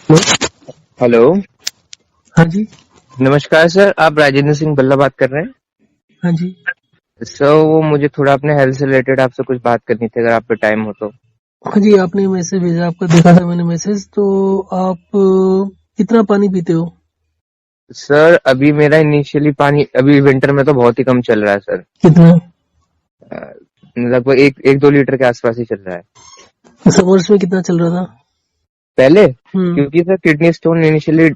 Hello. Hello. हाँ जी। नमस्कार sir, आप राजेंद्र सिंह बल्ला बात कर रहे हैं? हाँ जी। सर वो मुझे थोड़ा अपने हेल्थ से रिलेटेड आपसे कुछ बात करनी थी, अगर आप पे टाइम हो तो। हाँ जी, आपने मैसेज भेजा, आपका देखा था मैंने मैसेज। तो आप कितना पानी पीते हो? सर अभी मेरा इनिशियली पानी अभी विंटर में तो बहुत ही कम चल रहा है सर। कितना? अ, लगभग एक दो लीटर के आसपास ही चल रहा है समर्स में कितना चल रहा था? पहले। हम्म। क्योंकि सर किडनी स्टोन इनिशियली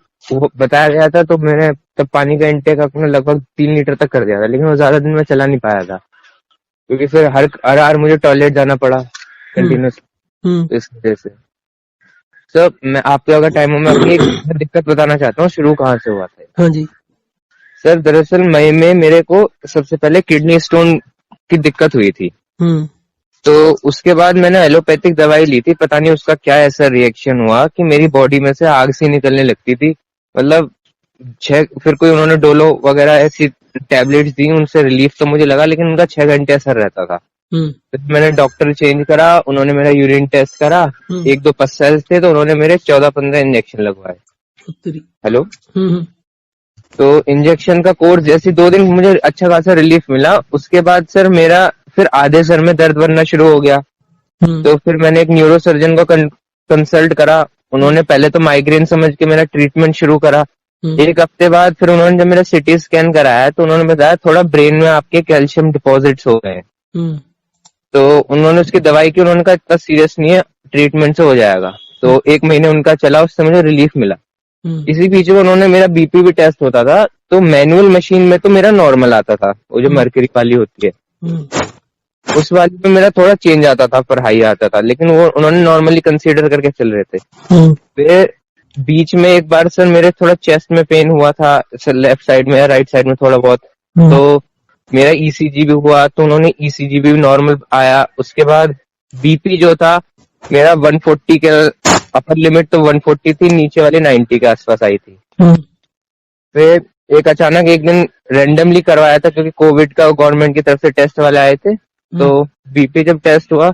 बताया गया था, तो मैंने तब पानी का इंटेक अपना लगभग 3 लीटर तक कर दिया था, लेकिन वो ज्यादा दिन में चला नहीं पाया था, क्योंकि फिर हर हर बार मुझे टॉयलेट जाना पड़ा हम्म। कंटिन्यूस। हम्म। इस वजह से सर, मैं आपको अगर टाइम हो, मैं अपनी एक दिक्कत बताना चाहता हूँ, शुरू कहाँ से हुआ था। हाँ जी। सर दरअसल मई में मेरे को सबसे पहले किडनी स्टोन की दिक्कत हुई थी। हम्म। तो उसके बाद मैंने एलोपैथिक दवाई ली थी, पता नहीं उसका क्या ऐसा रिएक्शन हुआ कि मेरी बॉडी में से आग सी निकलने लगती थी। मतलब फिर कोई उन्होंने डोलो वगैरह ऐसी टैबलेट्स दी, उनसे रिलीफ तो मुझे लगा, लेकिन उनका 6 घंटे असर रहता था। हम्म। फिर मैंने डॉक्टर चेंज करा, उन्होंने मेरा यूरिन टेस्ट करा। हम्म। एक दो पसेल्स थे, तो उन्होंने मेरे 14-15 इंजेक्शन लगवाए। उत्तरी। हेलो। हम्म। तो इंजेक्शन का कोर्स जैसे 2 दिन मुझे अच्छा खासा रिलीफ मिला, उसके बाद सर मेरा फिर आधे सर में दर्द बनना शुरू हो गया। हम्म। तो फिर मैंने एक न्यूरो सर्जन को कंसल्ट करा। उन्होंने पहले तो माइग्रेन समझ के मेरा ट्रीटमेंट शुरू करा। हम्म। 1 हफ्ते बाद फिर उन्होंने जब मेरा सिटी स्कैन कराया, तो उन्होंने बताया थोड़ा ब्रेन में आपके कैल्शियम डिपॉजिट्स हो गए हैं। हम्म। तो उन्होंने उसकी दवाई की, उन्होंने कहा इतना सीरियस नहीं है, ट्रीटमेंट से हो जाएगा। तो 1 महीने उनका चला, उससे मुझे रिलीफ मिला। हम्म। इसी बीच में उन्होंने मेरा बीपी भी टेस्ट होता था, तो मैनुअल मशीन में तो मेरा नॉर्मल आता था, वो जो हम्म। मर्करी वाली होती है। हम्म। उस वाली में मेरा थोड़ा चेंज आता था, पर हाई आता था, लेकिन वो उन्होंने नॉर्मली कंसीडर करके चल रहे थे। हम्म। फिर बीच में एक बार सर मेरे थोड़ा चेस्ट में पेन हुआ था, सर लेफ्ट साइड में या राइट साइड में थोड़ा बहुत। हम्म। तो मेरा ईसीजी भी हुआ, तो उन्होंने ईसीजी भी नॉर्मल आया। उसके बाद बीपी जो था मेरा 140 के अपर लिमिट तो 140 थी, नीचे वाली 90 के आसपास आई थी। हम्म। फिर एक अचानक एक दिन रैंडमली करवाया था, क्योंकि कोविड का गवर्नमेंट की तरफ से टेस्ट वाले आए थे। तो हम्म। बीपी जब टेस्ट हुआ,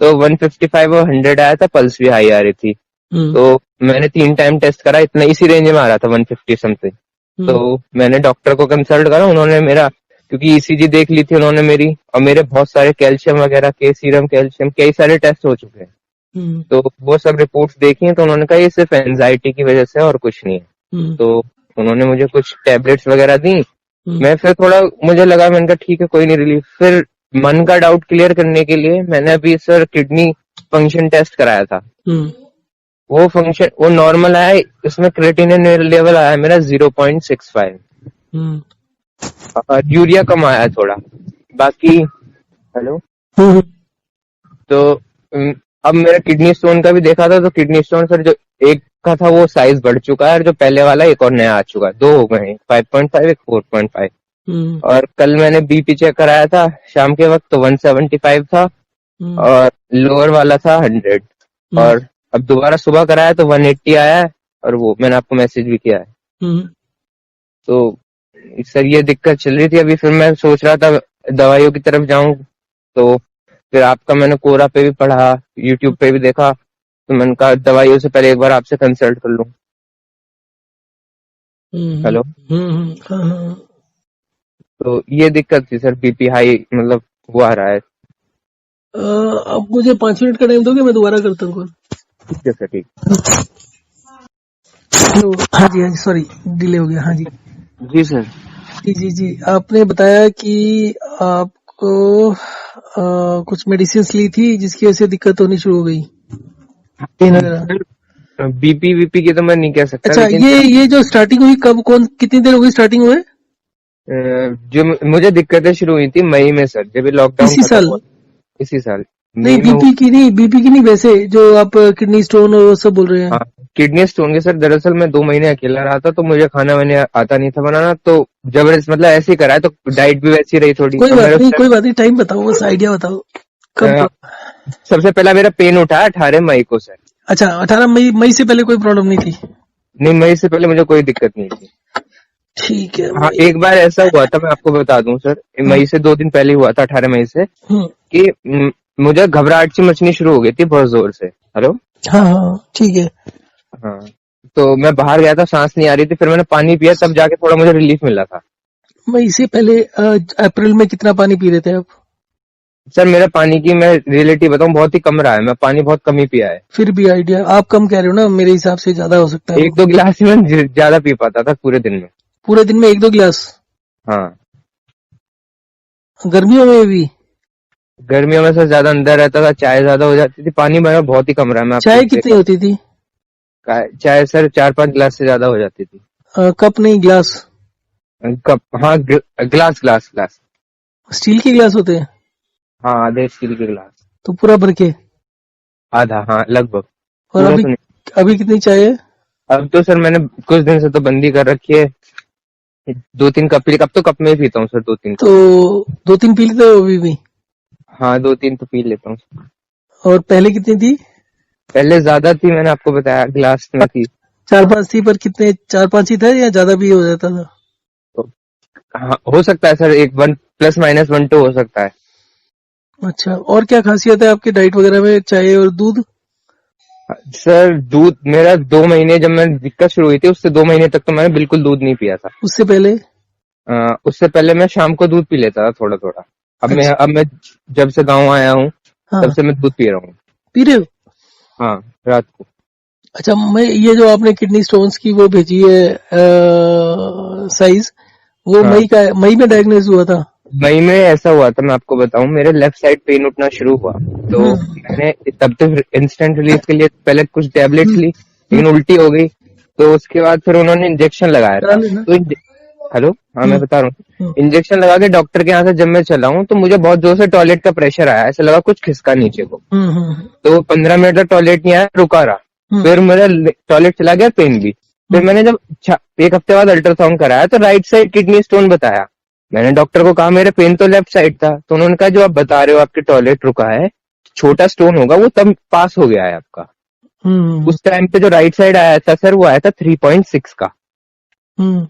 तो 155 और 100 आया था, पल्स भी हाई आ रही थी। हम्म। तो मैंने 3 टाइम टेस्ट करा, इतना इसी रेंज में आ रहा था, 150 समथिंग। तो हम्म। मैंने डॉक्टर को कंसल्ट करा, उन्होंने मेरा, क्योंकि ईसीजी देख ली थी उन्होंने मेरी, और मेरे बहुत सारे कैल्शियम वगैरह के, सीरम कैल्शियम, कई सारे टेस्ट हो चुके हैं। हम्म। तो वो सब रिपोर्ट्स देखी हैं, तो उन्होंने कहा ये सिर्फ एंजाइटी की वजह से है और कुछ नहीं है। हम्म। तो उन्होंने मुझे कुछ टैबलेट्स वगैरह दी। हम्म। मैं फिर थोड़ा मुझे लगा, मैंने कहा ठीक है कोई नहीं, रिलीफ। फिर मन का डाउट क्लियर करने के लिए मैंने अभी सर किडनी फंक्शन टेस्ट कराया था। हम्म। वो नॉर्मल आया, उसमें क्रेटिनिन लेवल आया मेरा 0.65। हम्म। और यूरिया कम आया थोड़ा, बाकी। हेलो। हम्म। तो अम, अब मेरा किडनी स्टोन का भी देखा था, तो किडनी स्टोन सर जो एक का था वो साइज बढ़ चुका है, और जो पहले वाला एक और नया आ चुका है, 2 हो गए हैं, 5.5 एक 4.5। हम्म। और कल मैंने बीपी चेक कराया था शाम के वक्त, तो 175 था, हम्म। और लोअर वाला था 100। हम्म। और अब दोबारा सुबह कराया तो 180 आया है, और वो मैंने आपको मैसेज भी किया है। हम्म। तो सर ये दिक्कत चल रही थी, अभी फिर मैं सोच रहा था दवाइयों की तरफ जाऊं। तो फिर आपका मैंने कोरा पे भी पढ़ा, यूट्यूब पे भी देखा, तो मैंने कहा दवाइयों से पहले एक बार आपसे कंसल्ट कर लूं। हम्म। हेलो। हाँ हाँ। तो ये दिक्कत थी सर, बीपी हाई मतलब वो आ रहा है। अब मुझे 5 मिनट का टाइम दोगे? मैं दोबारा करता हूँ कॉल। ठीक है सर, ठीक। हेलो। हाँ जी, हाँ जी, सॉरी, डिले हो गया। हाँ जी। जी सर। जी जी जी, आपने बताया कि आपको कुछ मेडिसिन ली थी जिसकी वजह से दिक्कत होनी शुरू हो गई, पेन वगैरह। बीपी वीपी की तो मैं नहीं कह सकता, अच्छा, लेकिन ये जो स्टार्टिंग हुई, कब, कौन, कितनी देर हो गई स्टार्टिंग हुए? जो मुझे दिक्कतें शुरू हुई थी मई में सर, जब लॉकडाउन इसी खत्म साल? हुआ। इसी साल नहीं, मई में बीपी की नहीं, बीपी की नहीं, वैसे जो आप किडनी स्टोन और वो सब बोल रहे हैं। हाँ, किडनी स्टोन के सर, दरअसल मैं 2 महीने अकेला रहा था, तो मुझे खाना वाने आता नहीं था बनाना, तो जबरदस्त मतलब ऐसे ही करा है, तो डाइट भी वैसी रही थोड़ी। कोई अब बात मेरे नहीं, कोई बात नहीं, टाइम बताओ, बस आइडिया बताओ कब। सबसे पहला मेरा पेन उठा 18 मई को सर। अच्छा, 18 मई, मई से पहले कोई प्रॉब्लम नहीं थी? नहीं, मई से पहले मुझे कोई दिक्कत नहीं थी। ठीक है, हाँ, मई। एक बार ऐसा हुआ था, मैं आपको बता दूं सर, हम्म। मई से 2 दिन पहले हुआ था, 18 मई से, हम्म। कि मुझे घबराहट सी मचनी शुरू हो गई थी बहुत जोर से। हेलो। हाँ हाँ, ठीक है। हाँ। तो मैं बाहर गया था, सांस नहीं आ रही थी, फिर मैंने पानी पिया, तब जाके थोड़ा मुझे रिलीफ मिला था। मैं इससे पहले अप्रैल में कितना पानी पी रहे थे आप? सर मेरा पानी की मैं रिलेटिव बताऊं, बहुत ही कम रहा है, मैं पानी बहुत कम ही पिया है। फिर भी आइडिया आप कम कह रहे हो ना, मेरे हिसाब से ज्यादा हो सकता है वो। 1-2 गिलास ही मैं ज्यादा पी पाता था पूरे दिन में। पूरे दिन में 1-2 गिलास? हाँ। गर्मियों में भी? गर्मियों में सर ज्यादा अंदर रहता था, चाय ज्यादा हो जाती थी, पानी मेरा बहुत ही कम रहा है, मैं आपको चाय एग्जैक्ट कितनी होती थी? चाय सर 4-5 गिलास से ज्यादा हो जाती थी। कप नहीं, गिलास? कप, हाँ, गिलास गिलास गिलास। स्टील के गिलास होते हैं? हाँ, आधे स्टील के गिलास। तो पूरा भर के? आधा, हाँ, लगभग। और पूरा अभी? तो नहीं। अभी कितनी चाय है? अब तो सर मैंने कुछ दिन से तो बंदी कर रखी है, 2-3 कप पी, अब तो कप में ही पीता हूँ सर, 2-3 कप। तो 2-3 पी लेते हो अभी भी? हाँ, 2-3 तो पी लेता हूँ। और पहले कितनी थी? पहले ज्यादा थी, मैंने आपको बताया, गिलास में थी। 4-5 थी, पर कितने, 4-5 ही था या ज्यादा भी हो जाता था? तो हाँ, हो सकता है सर, एक 1 +- 1 2 हो सकता है। अच्छा, और क्या खासियत है आपकी डाइट वगैरह में, चाय और दूध? सर दूध मेरा 2 महीने, जब मैंने दिक्कत शुरू हुई थी उससे 2 महीने तक तो मैंने बिल्कुल दूध नहीं पिया था। उससे पहले? उससे पहले मैं शाम को दूध पी लेता था थोड़ा थोड़ा। अच्छा। अब मैं जब से गाँव आया हूँ, तब हाँ, से मैं दूध पी रहा हूँ। पी रहे हो? हाँ, रात को। अच्छा, मैं ये जो आपने किडनी स्टोन्स की वो भेजी है साइज, वो हाँ, मई में डायग्नोज हुआ था? मई में ऐसा हुआ था, मैं आपको बताऊं, मेरे लेफ्ट साइड पेन उठना शुरू हुआ, तो हम्म। मैंने तब तक इंस्टेंट रिलीफ के लिए पहले कुछ टेबलेट्स हम्म। ली, हम्म। लेकिन उल्टी हो गई। तो उसके बाद फिर उन्होंने इंजेक्शन लगाया करा था, लेना। तो हेलो, हाँ, मैं हम्म। बता रहा हूँ। हम्म। इंजेक्शन लगा के डॉक्टर के यहाँ से जब मैं चला हूँ, तो मुझे बहुत जोर से टॉयलेट का प्रेशर आया, ऐसा लगा कुछ खिसका नीचे को। हम्म। हम्म। तो 15 मिनट तक टॉयलेट नहीं आया, रुका रहा। हम्म। फिर मेरा टॉयलेट चला गया, पेन भी। फिर हम्म। मैंने जब 1 हफ्ते बाद अल्ट्रासाउंड कराया, तो राइट साइड किडनी स्टोन बताया। मैंने डॉक्टर को कहा मेरे पेन तो लेफ्ट साइड था, तो उन्होंने कहा जो आप बता रहे हो आपके टॉयलेट रुका है, छोटा स्टोन होगा, वो तब पास हो गया है आपका। हम्म। उस टाइम पे जो राइट साइड आया था सर, वो आया था 3.6 का, हम्म।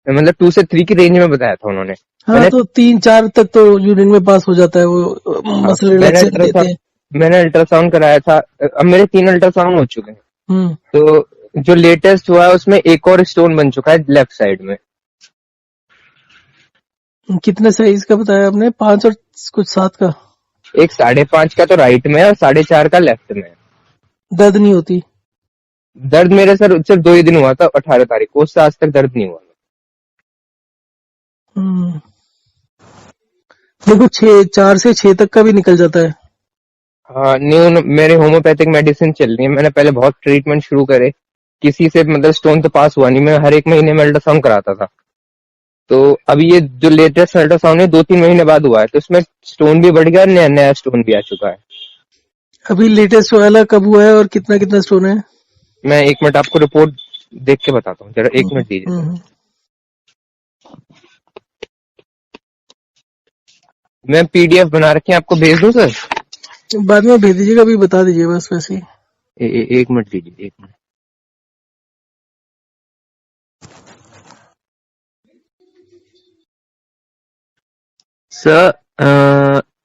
मतलब 2 से 3 की रेंज में बताया था उन्होंने। हाँ, मैंने तो 3-4 तक तो यूरिन में पास हो जाता है वो, हाँ, मसल रिलैक्सेंट देते हैं। मैंने अल्ट्रासाउंड कराया था, अब मेरे 3 अल्ट्रासाउंड हो चुके हैं। हम्म। तो जो लेटेस्ट हुआ है उसमें एक और स्टोन बन चुका है लेफ्ट साइड में। कितने साइज का बताया आपने, 5 और कुछ 7 का? एक 5.5 का तो राइट में है, और 4.5 का लेफ्ट में है। दर्द नहीं होती? दर्द मेरे सर सिर्फ 2 ही दिन हुआ था, 18 तारीख को, उससे आज तक दर्द नहीं हुआ। हम्म। देखो, 4 से 6 तक का भी निकल जाता है। हाँ, न्यू मेरे होम्योपैथिक मेडिसिन चल रही है, मैंने पहले बहुत ट्रीटमेंट शुरू करे, किसी से मतलब स्टोन तो पास हुआ नहीं, मैं हर एक महीने में अल्ट्रासाउंड कराता था। तो अभी ये जो लेटेस्ट अल्ट्रासाउंड है 2-3 महीने बाद हुआ है, तो इसमें स्टोन भी बढ़ गया और नया नया स्टोन भी आ चुका है। अभी लेटेस्ट वाला कब हुआ है और कितना कितना स्टोन है? मैं 1 मिनट आपको रिपोर्ट देख के बताता हूँ, जरा 1 मिनट दीजिए सर। हम्म। मैं पीडीएफ बना रखी है, आपको भेज दूं सर? बाद में भेज दीजिएगा, अभी बता दीजिए बस वैसे ही। 1 मिनट दीजिए, 1 मिनट। सर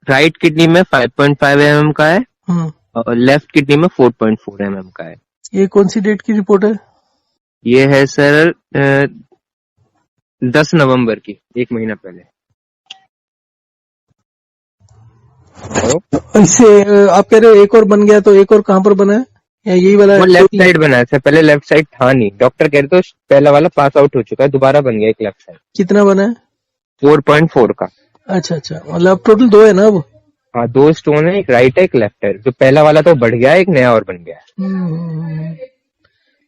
राइट किडनी में 5.5 mm का है, हम्म। और लेफ्ट किडनी में 4.4 mm का है। ये कौन सी डेट की रिपोर्ट है? ये है सर 10 नवंबर की, 1 महीना पहले। हेलो? इससे आप कह रहे हो एक और बन गया, तो एक और कहाँ पर बना है, या यही वाला वो दो लेफ्ट ही है? साइड बना है सर, पहले लेफ्ट साइड था नहीं, डॉक्टर कह रहे थे पहला वाला पास आउट हो चुका है, दोबारा बन गया एक लेफ्ट साइड। कितना बना है? 4.4 का। अच्छा अच्छा, मतलब टोटल 2 है ना अब? हाँ, 2 स्टोन है, एक राइट है एक लेफ्ट है, जो पहला वाला तो बढ़ गया है, एक नया और बन गया है।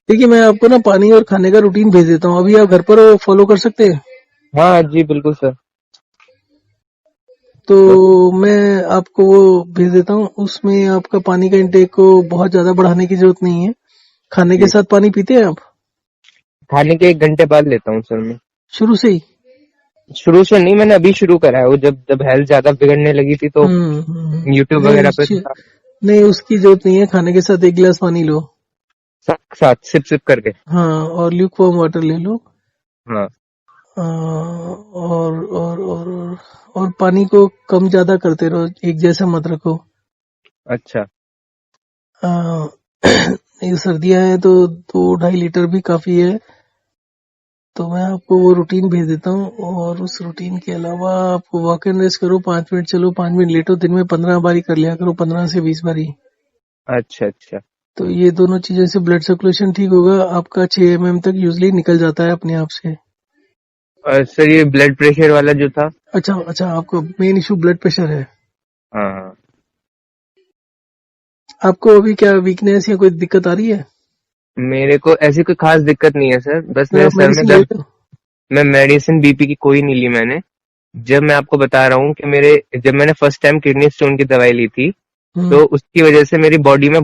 देखिए, मैं आपको ना पानी और खाने का रूटीन भेज देता हूँ, अभी आप घर पर फॉलो कर सकते हैं? हाँ जी, बिल्कुल सर। तो मैं आपको वो भेज देता हूँ, उसमें आपका पानी का इंटेक को बहुत ज्यादा बढ़ाने की जरूरत नहीं है। खाने के जी, साथ पानी पीते हैं आप? खाने के 1 घंटे बाद लेता हूँ सर मैं। शुरू से ही? शुरू से नहीं, मैंने अभी शुरू करा है, वो जब जब हेल्थ ज्यादा बिगड़ने लगी थी, तो यूट्यूब नहीं वगैरह पे था। नहीं, उसकी जरूरत नहीं है, खाने के साथ 1 गिलास पानी लो। साथ साथ सिप सिप करके। हाँ, और ल्यूकवार्म वाटर ले लो। हाँ। और पानी को कम ज्यादा करते रहो, एक जैसा मत रखो। अच्छा। आ, नहीं सर्दियां हैं तो 2-2.5 लीटर भी काफी है। तो मैं आपको वो रूटीन भेज देता हूँ, और उस रूटीन के अलावा आप वॉक एंड रेस्ट करो, 5 मिनट चलो, 5 मिनट लेटो, दिन में 15 बारी कर लिया करो, 15 से 20 बारी। अच्छा अच्छा। तो ये दोनों चीजों से ब्लड सर्कुलेशन ठीक होगा आपका। 6 mm तक यूजली निकल जाता है अपने आप से। और सर ये ब्लड प्रेशर वाला जो था। अच्छा अच्छा, आपको मेन इशू ब्लड प्रेशर है। हाँ हाँ। आपको अभी क्या वीकनेस या कोई दिक्कत आ रही है? मेरे को ऐसी कोई खास दिक्कत नहीं है सर, बस फिर मेरे आप सर में मेडिसिन ले दर्द। रहे हो? मैं मेडिसिन बीपी की कोई नहीं ली मैंने। जब मैं आपको बता रहा हूँ कि मेरे जब मैंने फर्स्ट टाइम किडनी स्टोन की दवाई ली थी, हम्म तो उसकी वजह से मेरी बॉडी में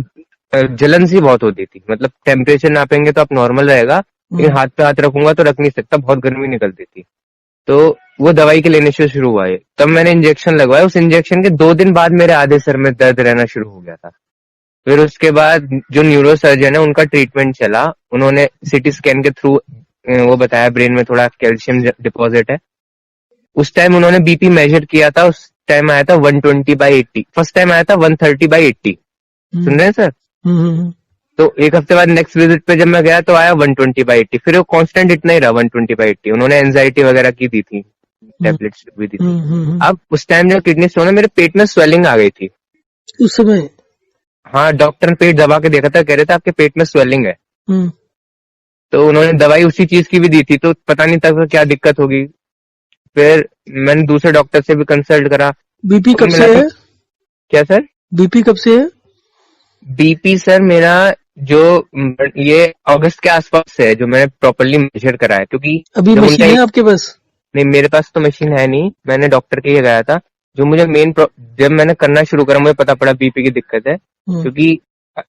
जलन सी बहुत होती थी। मतलब टेम्परेचर नापेंगे तो आप नॉर्मल रहेगा, लेकिन हम्म हाथ पे हाथ रखूंगा तो रख नहीं सकता, बहुत गर्मी निकलती थी। तो वो दवाई के लेने से शुरू हुआ है, तब मैंने इंजेक्शन लगवाया। उस इंजेक्शन के 2 दिन बाद मेरे आधे सर में दर्द रहना शुरू हो गया था। फिर उसके बाद जो न्यूरो सर्जन है उनका ट्रीटमेंट चला। उन्होंने सीटी स्कैन के थ्रू वो बताया ब्रेन में थोड़ा कैल्शियम डिपॉजिट है। उस टाइम उन्होंने बीपी मेजर किया था, उस टाइम आया था 120/80। फर्स्ट टाइम आया था 130/80। हम्म सुन रहे हैं सर? हम्म हम्म तो एक हफ्ते बाद नेक्स्ट विजिट पे जब मैं गया तो आया 120/80। फिर वो कांस्टेंट इतना ही रहा 120/80। उन्होंने एंजाइटी वगैरह की दी थी, हम्म टेबलेट्स भी दी थी। हम्म। अब उस टाइम जब किडनी स्टोन है, मेरे पेट में स्वेलिंग आ गई थी। उस समय? हाँ, डॉक्टर ने पेट दबा के देखा था, कह रहे थे आपके पेट में स्वेलिंग है। हम्म तो उन्होंने दवाई उसी चीज की भी दी थी, तो पता नहीं था क्या दिक्कत होगी। फिर मैंने दूसरे डॉक्टर से भी कंसल्ट करा, बीपी कुल कब मिला से के। है? क्या सर? बीपी कब से है? बीपी सर मेरा जो ये अगस्त के आसपास से है, जो मैंने प्रॉपरली मेजर करा है, क्योंकि अभी जब उनका मशीन है आपके पास? नहीं, मेरे पास तो मशीन है नहीं, मैंने डॉक्टर के ही गया था। जो मुझे जब मैंने करना शुरू करा मुझे पता पड़ा बीपी की दिक्कत है, हम्म क्योंकि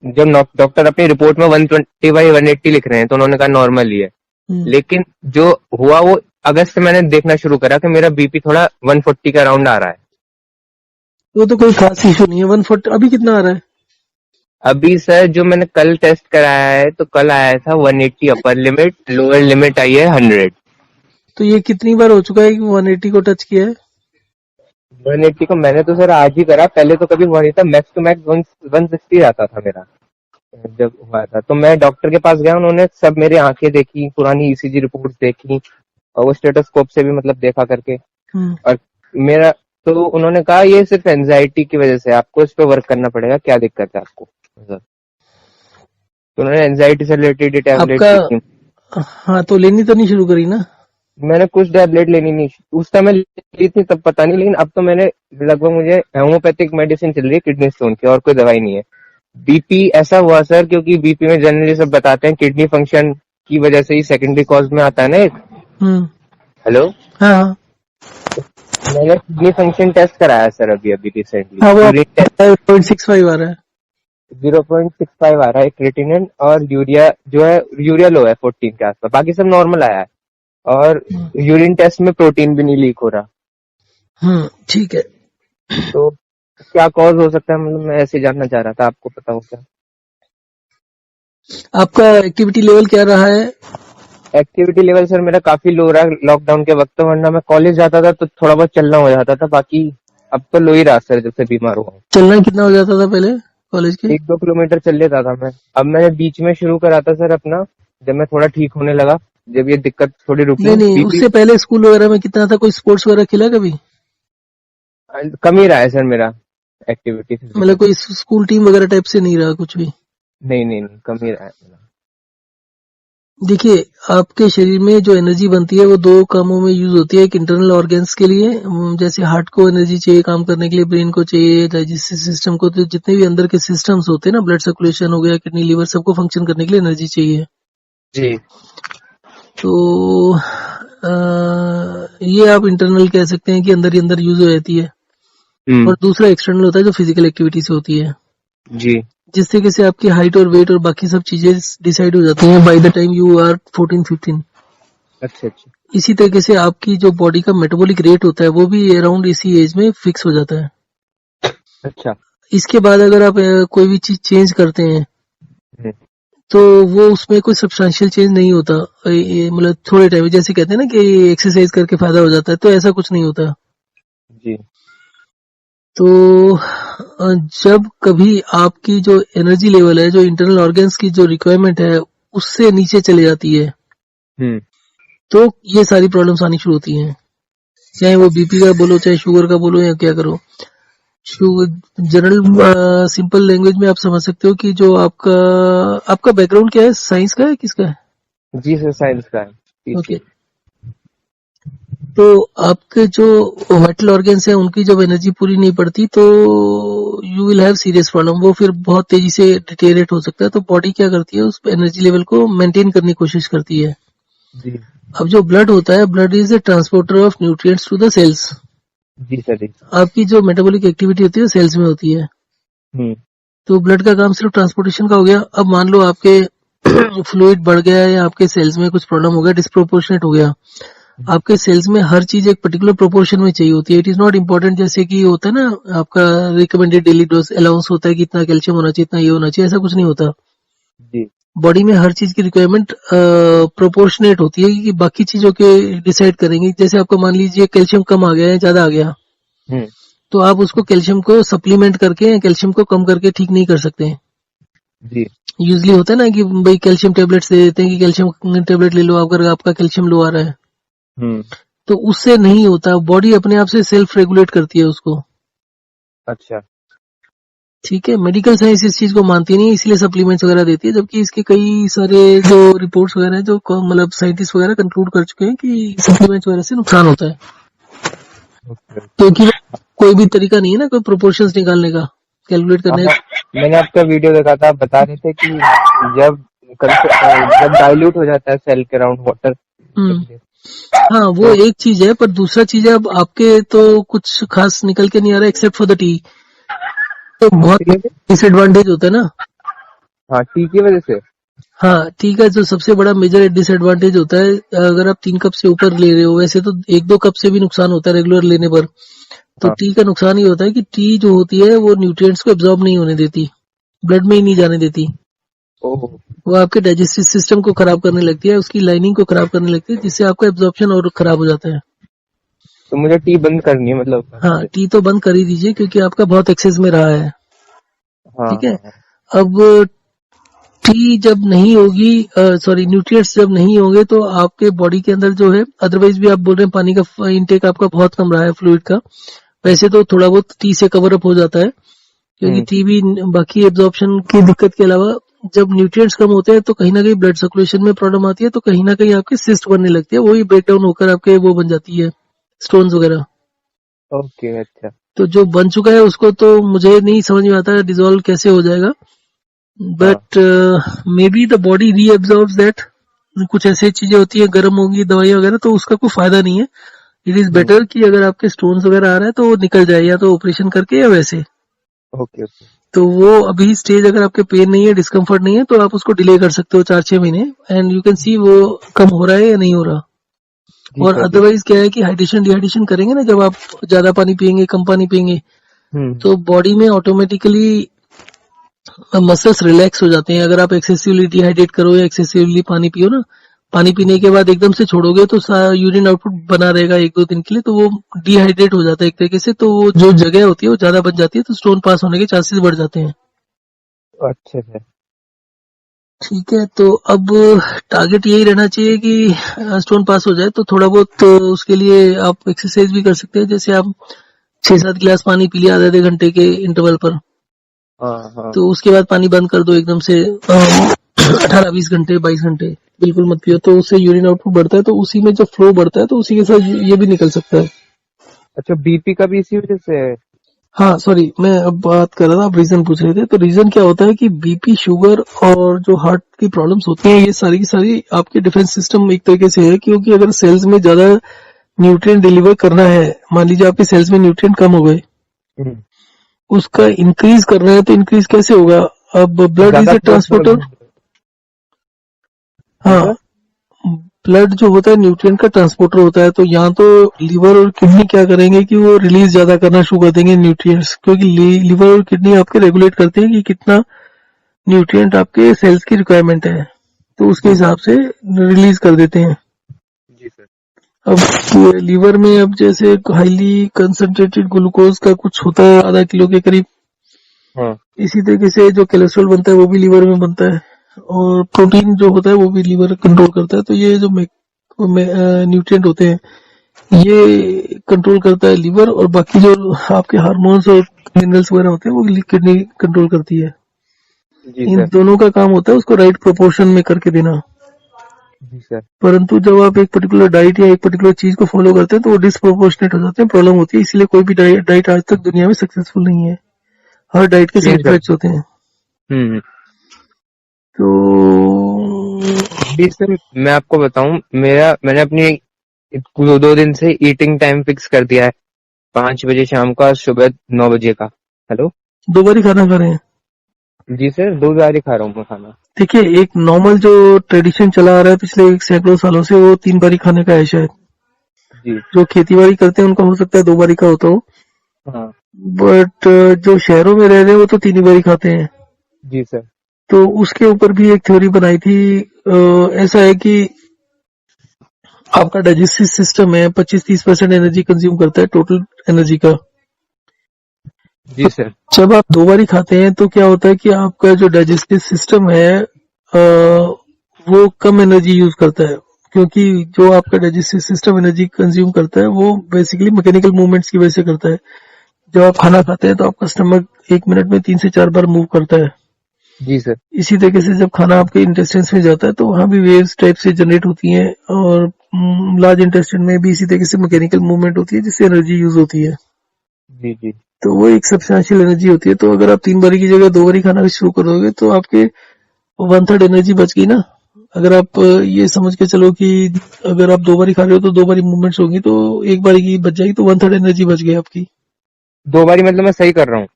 जब डॉक्टर अपनी रिपोर्ट में 120/180 लिख रहे हैं तो उन्होंने कहा नॉर्मल ही है। हम्म। लेकिन जो हुआ वो अगस्त से मैंने देखना शुरू करा कि मेरा बीपी थोड़ा 140 का राउंड आ रहा है। वो तो कोई खास इशू नहीं है। 140 अभी कितना आ रहा है? अभी सर जो मैंने कल टेस्ट कराया है तो कल आया था 180 अपर लिमिट, लोअर लिमिट आई है 100। तो ये कितनी बार हो चुका है कि 180 को टच किया है? 180 को मैंने तो सर आज ही करा, पहले तो कभी हुआ नहीं था। मैक्स टू मैक्स 160 आता था मेरा जब हुआ था। तो मैं डॉक्टर के पास गया, उन्होंने सब मेरी आंखें देखी, पुरानी ईसीजी रिपोर्ट्स देखी, और वो स्टेटोस्कोप से भी मतलब देखा करके। हम्म और मेरा तो उन्होंने कहा ये सिर्फ एंजाइटी की वजह से, आपको इस पे वर्क करना पड़ेगा, क्या दिक्कत है आपको। तो उन्होंने एंजाइटी से रिलेटेड टैबलेट आपका दी थी। हाँ, तो लेनी तो नहीं शुरू करी ना? मैंने कुछ टैबलेट लेनी नहीं उस समय ली थी, तब पता नहीं, लेकिन अब तो मैंने लगभग मुझे होम्योपैथिक मेडिसिन चल रही है किडनी स्टोन की, और कोई दवाई नहीं है। बीपी ऐसा हुआ सर, क्योंकि बीपी में जनरली सब बताते हैं किडनी फंक्शन की वजह से ही सेकेंडरी कॉज में आता है ना एक। हम्म। हेलो। हाँ हाँ मैंने किडनी फंक्शन टेस्ट कराया सर अभी अभी रिसेंटली, हाँ, वो यूरिन टेस्ट। 5.65 आ रहा है। 0.65 आ रहा है क्रिएटिनिन, और यूरिया जो है यूरिया लो है 14 के आसपास, बाकी सब नॉर्मल आया है। और यूरिन टेस्ट में प्रोटीन भी नहीं लीक हो रहा। ठीक है। तो क्या कॉज हो सकता है, मतलब मैं ऐसे जानना चाह रहा था, आपको पता हो क्या? आपका एक्टिविटी लेवल क्या रहा है? एक्टिविटी लेवल सर मेरा काफी लो रहा है लॉकडाउन के वक्त, वरना मैं कॉलेज जाता था तो थोड़ा बहुत चलना हो जाता था, बाकी अब तो लो ही रहा सर, जब से बीमार हुआ हूँ। चलना कितना हो जाता था पहले कॉलेज के? 1-2 किलोमीटर चल लेता था मैं। अब मैंने बीच में शुरू करा था सर अपना, जब मैं थोड़ा ठीक होने लगा, जब ये दिक्कत थोड़ी रुकी नहीं नहीं, बीपी। उससे पहले स्कूल वगैरह में कितना था? कोई स्पोर्ट्स वगैरह खेला कभी? कम ही रहा है सर मेरा एक्टिविटी मतलब फिजिकल। कोई स्कूल टीम वगैरह टाइप से नहीं रहा कुछ भी? नहीं नहीं नहीं, कम ही रहा है मेरा। देखिए, आपके शरीर में जो एनर्जी बनती है वो दो कामों में यूज होती है। एक इंटरनल ऑर्गन्स के लिए, जैसे हार्ट को एनर्जी चाहिए काम करने के लिए, ब्रेन को चाहिए, डाइजेस्टिव सिस्टम को, तो जितने भी अंदर के सिस्टम्स होते हैं ना, ब्लड सर्कुलेशन हो गया, किडनी लिवर, सबको फंक्शन करने के लिए एनर्जी चाहिए। जी। तो ये आप इंटरनल कह सकते हैं कि अंदर ही अंदर यूज हो जाती है। और दूसरा एक्सटर्नल होता है जो फिजिकल एक्टिविटी से होती है, जी। जिस तरीके से आपकी हाइट और वेट और बाकी सब चीजें डिसाइड हो जाती हैं by the time you are 14-15। अच्छा अच्छा। इसी तरीके से आपकी जो बॉडी का मेटाबॉलिक रेट होता है वो भी अराउंड इसी एज में फिक्स हो जाता है। अच्छा। इसके बाद अगर आप कोई भी चीज चेंज करते हैं हम्म, तो वो उसमें कोई सब्सटेंशियल चेंज नहीं होता। मतलब थोड़े टाइम, जैसे कहते हैं ना कि एक्सरसाइज करके फायदा हो जाता है, तो ऐसा कुछ नहीं होता। जी। तो जब कभी आपकी जो एनर्जी लेवल है, जो इंटरनल ऑर्गन्स की जो रिक्वायरमेंट है, उससे नीचे चली जाती है, हम्म तो ये सारी प्रॉब्लम्स आनी शुरू होती हैं। चाहे वो बीपी का बोलो, चाहे शुगर का बोलो, या क्या करो। जनरल सिंपल लैंग्वेज में आप समझ सकते हो कि जो आपका आपका बैकग्राउंड क्या है, साइंस का है, किसका है? जी सर, साइंस का है, ओके। पीसीएम। तो आपके जो वाइटल ऑर्गन्स हैं, उनकी जब एनर्जी पूरी नहीं पड़ती, तो you will have serious problem. वो फिर बहुत तेजी से डिटेरिएट हो सकता है। तो बॉडी क्या करती है, उस एनर्जी लेवल को मेंटेन करने की कोशिश करती है। जी अब जो ब्लड होता है, blood is the transporter of nutrients to the cells. जी सर जी। आपकी जो मेटाबॉलिक एक्टिविटी होती है, सेल्स में होती है। हम्म तो ब्लड का काम सिर्फ ट्रांसपोर्टेशन का हो गया। अब मान लो आपके फ्लूइड बढ़ गया, या आपके सेल्स में कुछ प्रॉब्लम हो गया, डिस्प्रोपोर्शनेट हो गया। आपके सेल्स में हर चीज एक पर्टिकुलर प्रोपोर्शन में चाहिए होती है। इट इज नॉट इम्पोर्टेंट, जैसे कि होता है ना आपका रिकमेंडेड डेली डोज अलाउंस होता है कि इतना कैल्शियम होना चाहिए, इतना ये होना चाहिए, ऐसा कुछ नहीं होता। जी बॉडी में हर चीज की रिक्वायरमेंट प्रोपोर्शनेट होती है, कि बाकी चीजों के डिसाइड करेंगे। जैसे आपको मान लीजिए कैल्शियम कम आ गया है, ज्यादा आ गया, हम्म तो आप उसको कैल्शियम को सप्लीमेंट करके या कैल्शियम को कम करके ठीक नहीं कर सकते हैं। जी यूजली होता है ना कि भाई कैल्शियम टेबलेट्स दे देते हैं कि कैल्शियम टेबलेट ले लो अगर आपका कैल्शियम लो आ रहा है। हम्म तो उससे नहीं होता, बॉडी अपने आप से सेल्फ रेगुलेट करती है उसको। अच्छा। ठीक है, मेडिकल साइंस इस चीज को मानती नहीं है, इसलिए सप्लीमेंट्स वगैरह देती है। जबकि इसके कई सारे जो रिपोर्ट्स वगैरह हैं, जो मतलब साइंटिस्ट वगैरह कंक्लूड कर चुके हैं कि सप्लीमेंट्स वगैरह से नुकसान होता है। Okay okay. क्योंकि कोई भी तरीका नहीं है ना कोई प्रोपोर्शंस निकालने का, कैलकुलेट हाँ करने हाँ, का। मैंने आपका वीडियो देखा था, आप बता रहे थे कि जब जब डाइल्यूट हो जाता है सेल के अराउंड वाटर। हम्म। हाँ, वो तो एक चीज है, पर दूसरा चीज है, अब आपके तो कुछ खास निकल के नहीं आ रहा एक्सेप्ट फॉर द टी। तो बहुत किसके लिए? डिसएडवांटेज होता है ना। हाँ, टी की वजह से। हाँ, टी का जो सबसे बड़ा मेजर डिसएडवांटेज होता है, अगर आप 3 कप से ऊपर ले रहे हो, वैसे तो 1-2 कप से भी नुकसान होता है रेगुलर लेने पर। तो हाँ। टी का नुकसान ये होता है कि टी जो होती है वो न्यूट्रिएंट्स को एब्जॉर्ब नहीं होने देती, ब्लड में ही नहीं जाने देती। ओह। वो आपके डाइजेस्टिव सिस्टम को खराब करने लगती है, उसकी लाइनिंग को खराब करने लगती है, जिससे आपका एब्जॉर्प्शन और खराब हो जाता है। तो मुझे टी बंद करनी है मतलब अभी हाँ, से? टी तो बंद कर ही दीजिए, क्योंकि आपका बहुत एक्सेस में रहा है। हाँ ठीक है। हाँ हाँ। अब टी जब नहीं होगी, सॉरी, न्यूट्रिएंट्स जब नहीं होंगे, तो आपके बॉडी के अंदर जो है, अदरवाइज भी आप बोल रहे हैं पानी का इंटेक आपका बहुत कम रहा है, फ्लूइड का। वैसे तो थोड़ा बहुत टी से कवर अप हो जाता है, क्योंकि हम्म टी भी बाकी एब्जॉर्प्शन की दिक्कत के अलावा, जब न्यूट्रिएंट्स कम होते हैं तो कहीं ना कहीं ब्लड सर्कुलेशन में प्रॉब्लम आती है, तो कहीं ना कहीं आपकी सिस्ट बनने लगती है, वही ब्रेक डाउन होकर आपके वो बन जाती है, स्टोन्स वगैरह। ओके अच्छा। तो जो बन चुका है उसको तो मुझे नहीं समझ में आता डिजोल्व कैसे हो जाएगा, हाँ। But may be the body reabsorbs that. कुछ ऐसी चीजें होती है, गर्म होंगी दवाई वगैरह, तो उसका कोई फायदा नहीं है। इट इज हम्म बेटर कि अगर आपके स्टोन्स वगैरह आ रहा है तो वो निकल जाए, या तो ऑपरेशन करके या वैसे। Okay okay. तो वो अभी स्टेज, अगर आपके पेन नहीं है, डिस्कम्फर्ट नहीं है, तो आप उसको डिले कर सकते हो 4-6 महीने, एंड यू कैन सी वो कम हो रहा है या नहीं हो रहा। जी और सर जी। अदरवाइज क्या है कि हाइड्रेशन डिहाइड्रेशन करेंगे ना, जब आप ज्यादा पानी पियेंगे, कम पानी पियेंगे, हम्म तो बॉडी में ऑटोमेटिकली मसल्स रिलैक्स हो जाते हैं। अगर आप एक्सेसिवली डिहाइड्रेट करो या एक्सेसिवली पानी पियो ना, पानी पीने के बाद एकदम से छोड़ोगे तो यूरिन आउटपुट बना रहेगा 1-2 दिन के लिए, तो वो डिहाइड्रेट हो जाता है एक तरीके से, तो वो जो जगह होती है वो ज्यादा बन जाती है, तो स्टोन पास होने के चांसेस बढ़ जाते हैं। अच्छे से। ठीक है, तो अब टारगेट यही रहना चाहिए कि स्टोन पास हो जाए। तो थोड़ा बहुत तो उसके लिए आप एक्सरसाइज भी कर सकते हैं, जैसे आप 6-7 गिलास पानी पी लिया आधे घंटे के इंटरवल पर, हाँ हाँ। तो उसके बाद पानी बंद कर दो एकदम से। 18-20 घंटे, 22 घंटे बिल्कुल मत पियो, तो उससे यूरिन आउटपुट बढ़ता है, तो उसी में जब फ्लो बढ़ता है तो उसी के साथ ये भी निकल सकता है। अच्छा, बीपी का भी इसी वजह से है? हाँ, सॉरी, मैं अब बात कर रहा था, आप रीजन पूछ रहे थे। तो रीजन क्या होता है कि बीपी, शुगर और जो हार्ट की प्रॉब्लम्स होती हैं, ये सारी की सारी आपके डिफेंस सिस्टम एक तरीके से है। क्योंकि अगर सेल्स में ज्यादा न्यूट्रिएंट डिलीवर करना है, मान लीजिए आपके सेल्स में न्यूट्रिएंट कम हो गए, हम्म उसका इंक्रीज करना है, तो इंक्रीज कैसे होगा? अब ब्लड इज ज्यादा ए फ्लो ट्रांसपोर्टर। जी हाँ, सर। ब्लड जो होता है न्यूट्रिएंट का ट्रांसपोर्टर होता है। तो यहाँ तो लीवर और किडनी क्या करेंगे कि वो रिलीज ज्यादा करना शुरू कर देंगे न्यूट्रिएंट्स, क्योंकि लीवर और किडनी आपके रेगुलेट करते हैं कि कितना न्यूट्रिएंट आपके सेल्स की रिक्वायरमेंट है, तो उसके जी सर। हिसाब से रिलीज कर देते हैं। जी सर। अब लीवर में अब जैसे हाईली कंसंट्रेटेड ग्लूकोज का कुछ होता है आधा किलो के करीब, हाँ इसी तरीके से जो कोलेस्ट्रॉल बनता है वो भी लीवर में बनता है, और प्रोटीन जो होता है वो भी लीवर कंट्रोल करता है। तो ये जो न्यूट्रिएंट होते हैं ये कंट्रोल करता है लीवर, और बाकी जो आपके हार्मोन्स और मिनरल्स वगैरह होते हैं वो किडनी कंट्रोल करती है। जी इन सर। दोनों का काम होता है उसको राइट प्रोपोर्शन में करके देना। जी सर। परंतु जब आप एक पर्टिकुलर डाइट या एक पर्टिकुलर चीज को फॉलो करते हैं तो वो डिसप्रोपोर्शनेट हो जाते हैं, प्रॉब्लम होती है। इसलिए कोई भी डाइट आज तक दुनिया में सक्सेसफुल नहीं है, हर डाइट के जी साइड सर। इफेक्ट्स होते हैं। हम्म। तो जी सर, मैं आपको बताऊं, मैंने अपनी 2 दिन से ईटिंग टाइम फिक्स कर दिया है, 5 बजे शाम का, सुबह 9 बजे का। हेलो। दो बार ही खाना खा रहे हैं? जी सर, 2 बार ही खा रहा हूँ मैं खाना। देखिए, एक नॉर्मल जो ट्रेडिशन चला आ रहा है पिछले एक सैकड़ों सालों से, वो 3 बार ही खाने का है शायद। जी। जो खेती बाड़ी करते हैं उनका हो सकता है 2 बार ही का होता हो, हाँ। बट जो शहरों में रह रहे हैं वो तो 3 ही बार ही खाते हैं। जी सर। तो उसके ऊपर भी एक थ्योरी बनाई थी। ऐसा है कि आपका डाइजेस्टिव सिस्टम है 25-30% एनर्जी कंज्यूम करता है टोटल एनर्जी का। जी सर। जब आप 2 बार ही खाते हैं तो क्या होता है कि आपका जो डाइजेस्टिव सिस्टम है वो कम एनर्जी यूज करता है, क्योंकि जो आपका डाइजेस्टिव सिस्टम एनर्जी कंज्यूम करता है वो बेसिकली मैकेनिकल मूवमेंट्स की वजह से करता है। जब आप खाना खाते हैं तो आपका स्टमक 1 मिनट में 3 से 4 बार मूव करता है। जी सर। इसी तरीके से जब खाना आपके इंटेस्टाइन्स में जाता है तो वहां भी वेव्स टाइप से जनरेट होती हैं, और लार्ज इंटेस्टाइन में भी इसी तरीके से मैकेनिकल मूवमेंट होती है जिससे एनर्जी यूज होती है। जी जी। तो वो एक सब्सटेंशियल एनर्जी होती है। तो अगर आप 3 बारी की जगह 2 बारी खाना शुरू करोगे तो आपके 1/3 एनर्जी बच गई ना। अगर आप ये समझ के चलो कि अगर आप 2 बारी खा रहे हो तो 2 बारी मूवमेंट्स होंगी, तो 1 बारी की बच जाएगी, तो 1/3 एनर्जी बच गई आपकी। 2 बारी मतलब मैं सही कर रहा हूँ?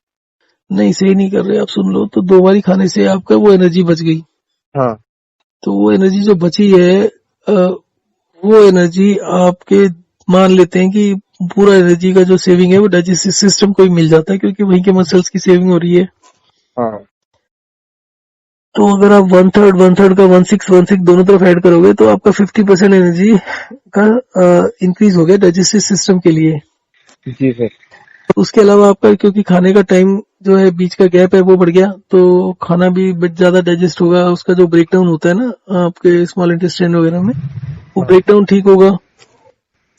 नहीं, सही नहीं कर रहे, आप सुन लो। तो 2 बारी खाने से आपका वो एनर्जी बच गई। हाँ। तो वो एनर्जी जो बची है, वो एनर्जी आपके, मान लेते हैं कि पूरा एनर्जी का जो सेविंग है वो डाइजेस्टिव सिस्टम को ही मिल जाता है, क्योंकि वहीं के मसल्स की सेविंग हो रही है। हाँ। तो अगर आप 1/3 का 1/6 दोनों तरफ ऐड करोगे तो आपका 50% एनर्जी का इंक्रीज हो गया डाइजेस्टिव सिस्टम के लिए। जी सर। उसके अलावा आपका, क्योंकि खाने का टाइम जो है, बीच का गैप है, वो बढ़ गया, तो खाना भी ज्यादा डाइजेस्ट होगा। उसका जो ब्रेकडाउन होता है ना आपके स्मॉल इंटेस्टाइन वगैरह में, वो हाँ। ब्रेकडाउन ठीक होगा।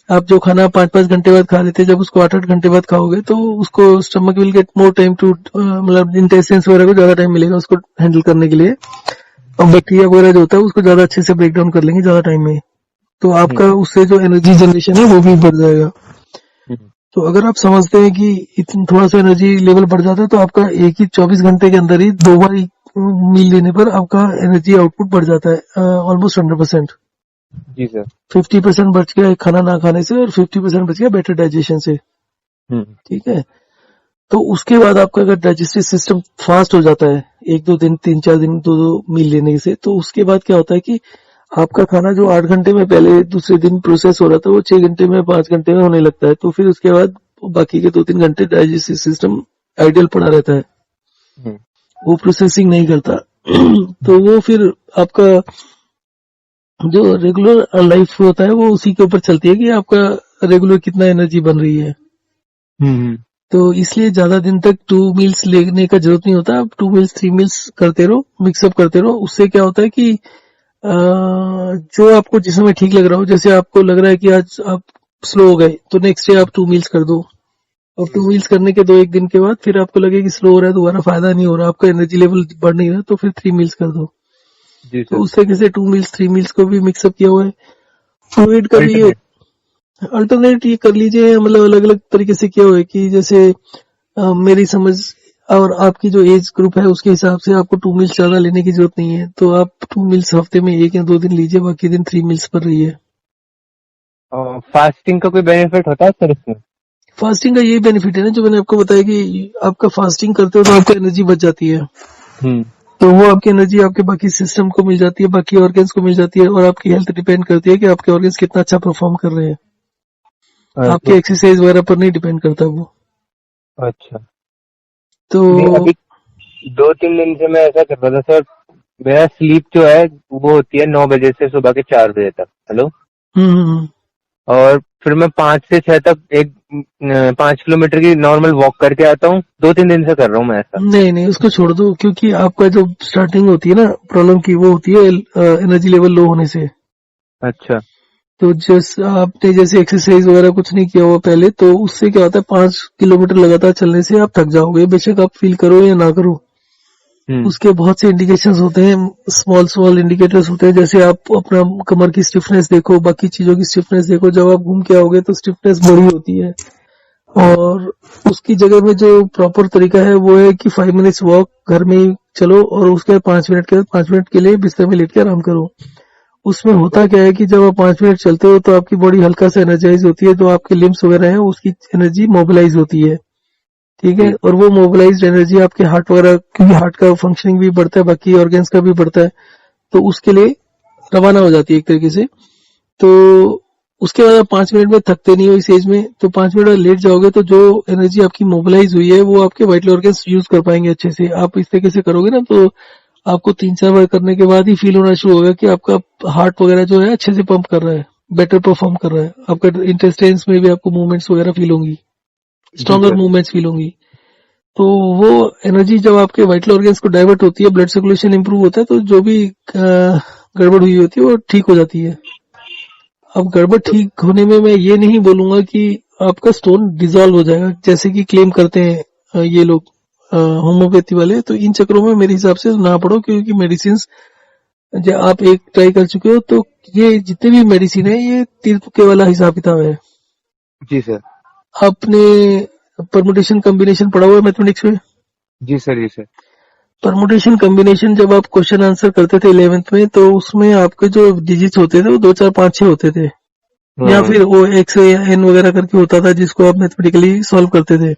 आप जो खाना 5-5 घंटे बाद खा लेते हैं, जब उसको 8-8 घंटे बाद खाओगे तो उसको stomach will get more time to, मतलब इंटेस्टाइन्स वगैरह को ज्यादा टाइम मिलेगा उसको हैंडल करने के लिए, और बैक्टीरिया वगैरह जो होता है उसको ज्यादा अच्छे से ब्रेक डाउन कर लेंगे ज्यादा टाइम में। तो हम्म। आपका उससे जो एनर्जी जनरेशन है वो भी बढ़ जाएगा। हम्म। तो अगर आप समझते हैं कि इतना थोड़ा सा एनर्जी लेवल बढ़ जाता है, तो आपका एक ही 24 घंटे के अंदर ही 2 बार मील लेने पर आपका एनर्जी आउटपुट बढ़ जाता है ऑलमोस्ट 100%। जी सर। 50% बच गया खाना ना खाने से, और 50% बच गया बेटर डाइजेशन से। हम्म। ठीक है। तो उसके बाद आपका अगर डाइजेस्टिव सिस्टम फास्ट हो जाता है 1-2 दिन, 3-4 दिन, 2-2 मील लेने से, तो उसके बाद क्या होता है कि आपका खाना जो 8 घंटे में पहले दूसरे दिन प्रोसेस हो रहा था वो 6 घंटे में, 5 घंटे में होने लगता है। तो फिर उसके बाद बाकी के 2-3 घंटे डाइजेस्टिव सिस्टम आइडियल पड़ा रहता है, हम्म। वो प्रोसेसिंग नहीं करता। तो वो फिर आपका जो रेगुलर लाइफ होता है वो उसी के ऊपर चलती है कि आपका रेगुलर कितना एनर्जी बन रही है। हम्म। तो इसलिए ज्यादा दिन तक 2 मील्स लेने का जरूरत नहीं होता। आप 2 मील्स 3 मील्स करते रहो, मिक्सअप करते रहो। उससे क्या होता है कि जो आपको जिस समय ठीक लग रहा हो, जैसे आपको लग रहा है कि आज आप स्लो हो गए तो नेक्स्ट डे आप 2 मील्स कर दो, और जी 2 मील्स सर। करने के 2-1 दिन के बाद फिर आपको लगे कि स्लो हो रहा है, दोबारा फायदा नहीं हो रहा, आपका एनर्जी लेवल बढ़ नहीं रहा, तो फिर 3 मील्स कर दो। जी तो सर। उस तरीके से 2 मील्स 3 मील्स को भी मिक्सअप किया हुआ है। फ्लूइड का भी अल्टरनेट। अल्टरनेट ये कर लीजिए, मतलब अलग अलग तरीके से किया हुआ है कि जैसे मेरी समझ और आपकी जो एज ग्रुप है उसके हिसाब से आपको 2 मील्स ज्यादा लेने की जरूरत नहीं है। तो आप 2 मील्स हफ्ते में 1 या 2 दिन लीजिए, बाकी दिन 3 मील्स पर रहिए। फास्टिंग का कोई बेनिफिट होता है सर इसमें? फास्टिंग का ये बेनिफिट है ना, जो मैंने आपको बताया कि आपका फास्टिंग करते हो तो आपको एनर्जी बच जाती है। हम्म। तो वो आपकी एनर्जी आपके बाकी सिस्टम को मिल जाती है, बाकी ऑर्गन्स को मिल जाती है, और आपकी हेल्थ डिपेंड करती है कि आपके ऑर्गन्स कितना अच्छा परफॉर्म कर रहे हैं। आपके अच्छा। एक्सरसाइज वगैरह पर नहीं डिपेंड करता वो। अच्छा। तो नहीं, अभी 2-3 दिन से मैं ऐसा कर रहा था सर। मेरा स्लीप जो है वो होती है 9 बजे से सुबह के 4 बजे तक। हेलो। हम्म हम्म, हम्म। और फिर मैं 5 से 6 तक 5 किलोमीटर की नॉर्मल वॉक करके आता हूँ। 2-3 दिन से कर रहा हूँ मैं ऐसा। नहीं नहीं, उसको छोड़ दो, क्योंकि आपका जो स्टार्टिंग होती है ना प्रॉब्लम की, वो होती है एनर्जी लेवल लो होने से। अच्छा। तो आपने जैसे एक्सरसाइज वगैरह कुछ नहीं किया हुआ पहले, तो उससे क्या होता है, 5 किलोमीटर लगातार चलने से आप थक जाओगे, बेशक आप फील करो या ना करो। हम्म। उसके बहुत से इंडिकेशंस होते हैं, स्मॉल स्मॉल इंडिकेटर्स होते हैं, जैसे आप अपना कमर की स्टिफनेस देखो, बाकी चीजों की स्टिफनेस देखो। जब आप घूम के आओगे तो स्टिफनेस बड़ी होती है, और उसकी जगह में जो प्रॉपर तरीका है वो है कि 5 मिनट्स वॉक घर में ही चलो, और उसके बाद 5 मिनट के लिए बिस्तर में लेट के आराम करो। उसमें होता क्या है कि जब आप 5 मिनट चलते हो तो आपकी बॉडी हल्का सा एनर्जाइज होती है, जो आपके लिम्स वगैरह है उसकी एनर्जी मोबिलाइज होती है, ठीक है। जी। और वो मोबिलाइज्ड एनर्जी आपके हार्ट वगैरह, क्योंकि हार्ट का फंक्शनिंग भी बढ़ता है, बाकी ऑर्गन्स का भी बढ़ता है, तो उसके लिए रवाना हो जाती है एक तरीके से। तो उसके बाद आप 5 मिनट में थकते नहीं हो इस एज में, तो 5 मिनट में लेट जाओगे तो जो एनर्जी आपकी मोबिलाइज हुई है वो आपके वाइटल ऑर्गन्स यूज कर पाएंगे अच्छे से। आप इस तरीके से करोगे ना, तो आपको 3-4 बार करने के बाद ही फील होना शुरू होगा कि आपका हार्ट वगैरह जो है अच्छे से पंप कर रहा है, बेटर परफॉर्म कर रहा है। आपका इंटेस्टाइन्स में भी आपको मूवमेंट्स वगैरह फील होंगी, जी स्ट्रॉन्गर सर। मूवमेंट्स फील होंगी। तो वो एनर्जी जब आपके वाइटल ऑर्गन्स को डाइवर्ट होती है, ब्लड सर्कुलेशन इंप्रूव होता है, तो जो भी गड़बड़ हुई होती है वो ठीक हो जाती है। अब गड़बड़ तो ठीक होने में मैं ये नहीं बोलूंगा कि आपका स्टोन डिसॉल्व हो जाएगा, जैसे कि क्लेम करते हैं ये लोग होम्योपैथी वाले। तो इन चक्रों में मेरे हिसाब से ना पड़ो, क्योंकि मेडिसिन जब आप एक ट्राई कर चुके हो, तो ये जितने भी मेडिसिन है ये तीर तुक्के वाला हिसाब किताब है। जी सर। आपने परमुटेशन कॉम्बिनेशन पढ़ा हुआ है मैथमेटिक्स में? जी सर। जी सर। परमुटेशन कॉम्बिनेशन जब आप क्वेश्चन आंसर करते थे 11th में, तो उसमें आपके जो डिजिट्स होते थे वो 2 4 5 6 होते थे, या हाँ। फिर वो एक्स या एन वगैरह करके होता था, जिसको आप मैथमेटिकली सॉल्व करते थे।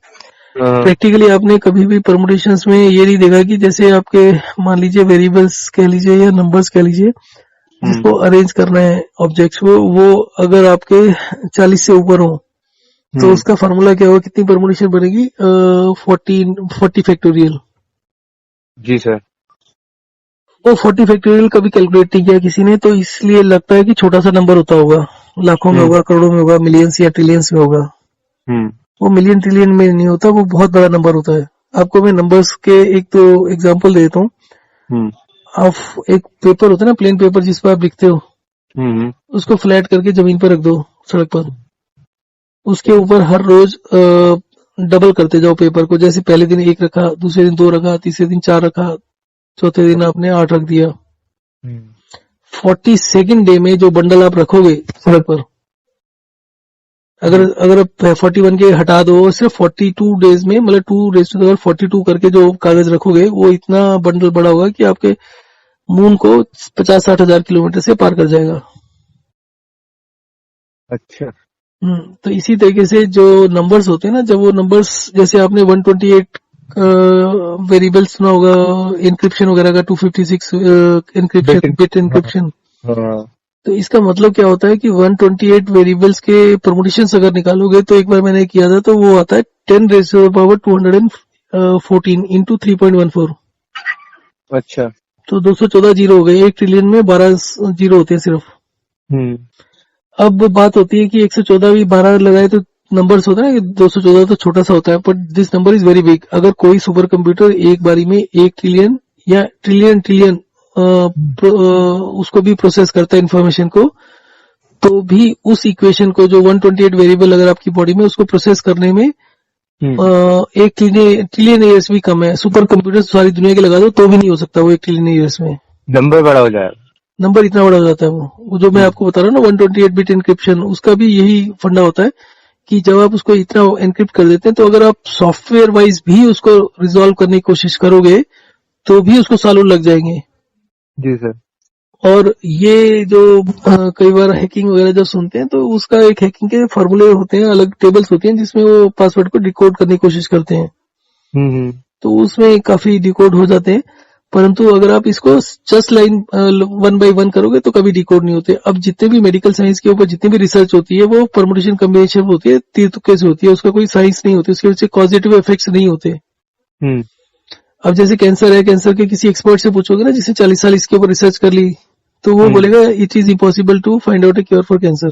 हाँ। प्रैक्टिकली आपने कभी भी परमुटेशंस में ये नहीं देखा कि जैसे आपके, मान लीजिए वेरिएबल्स कह लीजिए या नंबर्स कह लीजिए, हम्म। जिसको अरेंज करना है ऑब्जेक्ट्स को, वो अगर आपके 40 से ऊपर हो, तो हम्म। उसका फार्मूला क्या होगा, कितनी परमुटेशन बनेगी, 40 फैक्टोरियल। जी सर। वो 40 फैक्टोरियल कभी कैलकुलेट नहीं किया किसी ने, तो इसलिए लगता है कि छोटा सा नंबर होता होगा, लाखों में हम्म। होगा, करोड़ों में होगा, मिलियंस या ट्रिलियंस में होगा। हम्म। वो मिलियन ट्रिलियन में नहीं होता, वो बहुत बड़ा नंबर होता है। आपको मैं नंबर्स के एक दो एग्जांपल देता हूँ। हम्म। आप एक पेपर होता है ना, प्लेन पेपर जिस पर आप लिखते हो, हम्म। उसको फ्लैट करके जमीन पर रख दो, सड़क पर। उसके ऊपर हर रोज डबल करते जाओ पेपर को, जैसे पहले दिन 1 रखा, दूसरे दिन 2 रखा, तीसरे दिन 4 रखा, चौथे दिन आपने 8 रख दिया। हम्म। 42nd डे में जो बंडल आप रखोगे सड़क पर, अगर हम्म। अगर आप 41 के हटा दो, सिर्फ 42 डेज में, मतलब 2 रेज़ टू द पावर 42 करके जो कागज रखोगे, वो इतना बंडल बड़ा होगा कि आपके मून को 50-60 हजार किलोमीटर से पार कर जाएगा। अच्छा। तो इसी तरीके से जो नंबर्स होते हैं ना, जब वो नंबर्स, जैसे आपने 128 वेरिएबल सुना होगा, इंक्रिप्शन वगैरह का, 256 बेट। इंक्रिप्शन, बिट हाँ। इंक्रिप्शन। हाँ। तो इसका मतलब क्या होता है कि 128 वेरिएबल्स के परमुटेशंस अगर निकालोगे, तो एक बार मैंने किया था, तो वो आता है 10 raised to the power 214 into 3.14। अच्छा। तो 214 जीरो हो गए। 1 ट्रिलियन में 12 जीरो होते हैं सिर्फ। हम्म। अब बात होती है कि 114 भी 12 लगाए तो नंबर्स होता है ना कि 214 तो छोटा सा होता है, but this number is very big. अगर कोई सुपर कंप्यूटर एक बारी में 1 ट्रिलियन या ट्रिलियन ट्रिलियन उसको भी प्रोसेस करता है इंफॉर्मेशन को, तो भी उस इक्वेशन को, जो 128 वेरिएबल अगर आपकी बॉडी में, उसको प्रोसेस करने में हम्म। 1 ट्रिलियन ईयर्स भी कम है। सुपर कंप्यूटर सारी दुनिया के लगा दो तो भी नहीं हो सकता वो 1 ट्रिलियन ईयर्स में। नंबर बड़ा हो जाएगा। नंबर इतना बड़ा हो जाता है। वो जो मैं हम्म। आपको बता रहा हूँ ना, 128 बिट इंक्रिप्शन, उसका भी यही फंडा होता है कि जब आप उसको इतना एनक्रिप्ट कर देते हैं, तो अगर आप सॉफ्टवेयर वाइज भी उसको रिजॉल्व करने की कोशिश करोगे, तो भी उसको सालों लग जाएंगे। जी सर। और ये जो कई बार हैकिंग वगैरह जब सुनते हैं, तो उसका एक हैकिंग के फॉर्मूले होते हैं, अलग टेबल्स होती हैं, जिसमें वो पासवर्ड को डिकोड करने की कोशिश करते हैं। हम्म। तो उसमें काफी डिकोड हो जाते हैं, परंतु अगर आप इसको जस्ट लाइन 1 बाय 1 करोगे तो कभी डिकोड नहीं होते। अब जितने भी मेडिकल साइंस के ऊपर जितनी भी रिसर्च होती है, वो परमुटेशन कॉम्बिनेशन होती है, तीर तुक्के से होती है, उसका कोई साइंस नहीं होती, उसके वजह से पॉजिटिव इफेक्ट्स नहीं होते। हम्म। अब जैसे कैंसर है, कैंसर के किसी एक्सपर्ट से पूछोगे ना, जिसने 40 साल इसके ऊपर रिसर्च कर ली, तो वो हम्म। बोलेगा it is impossible to find out a cure for cancer.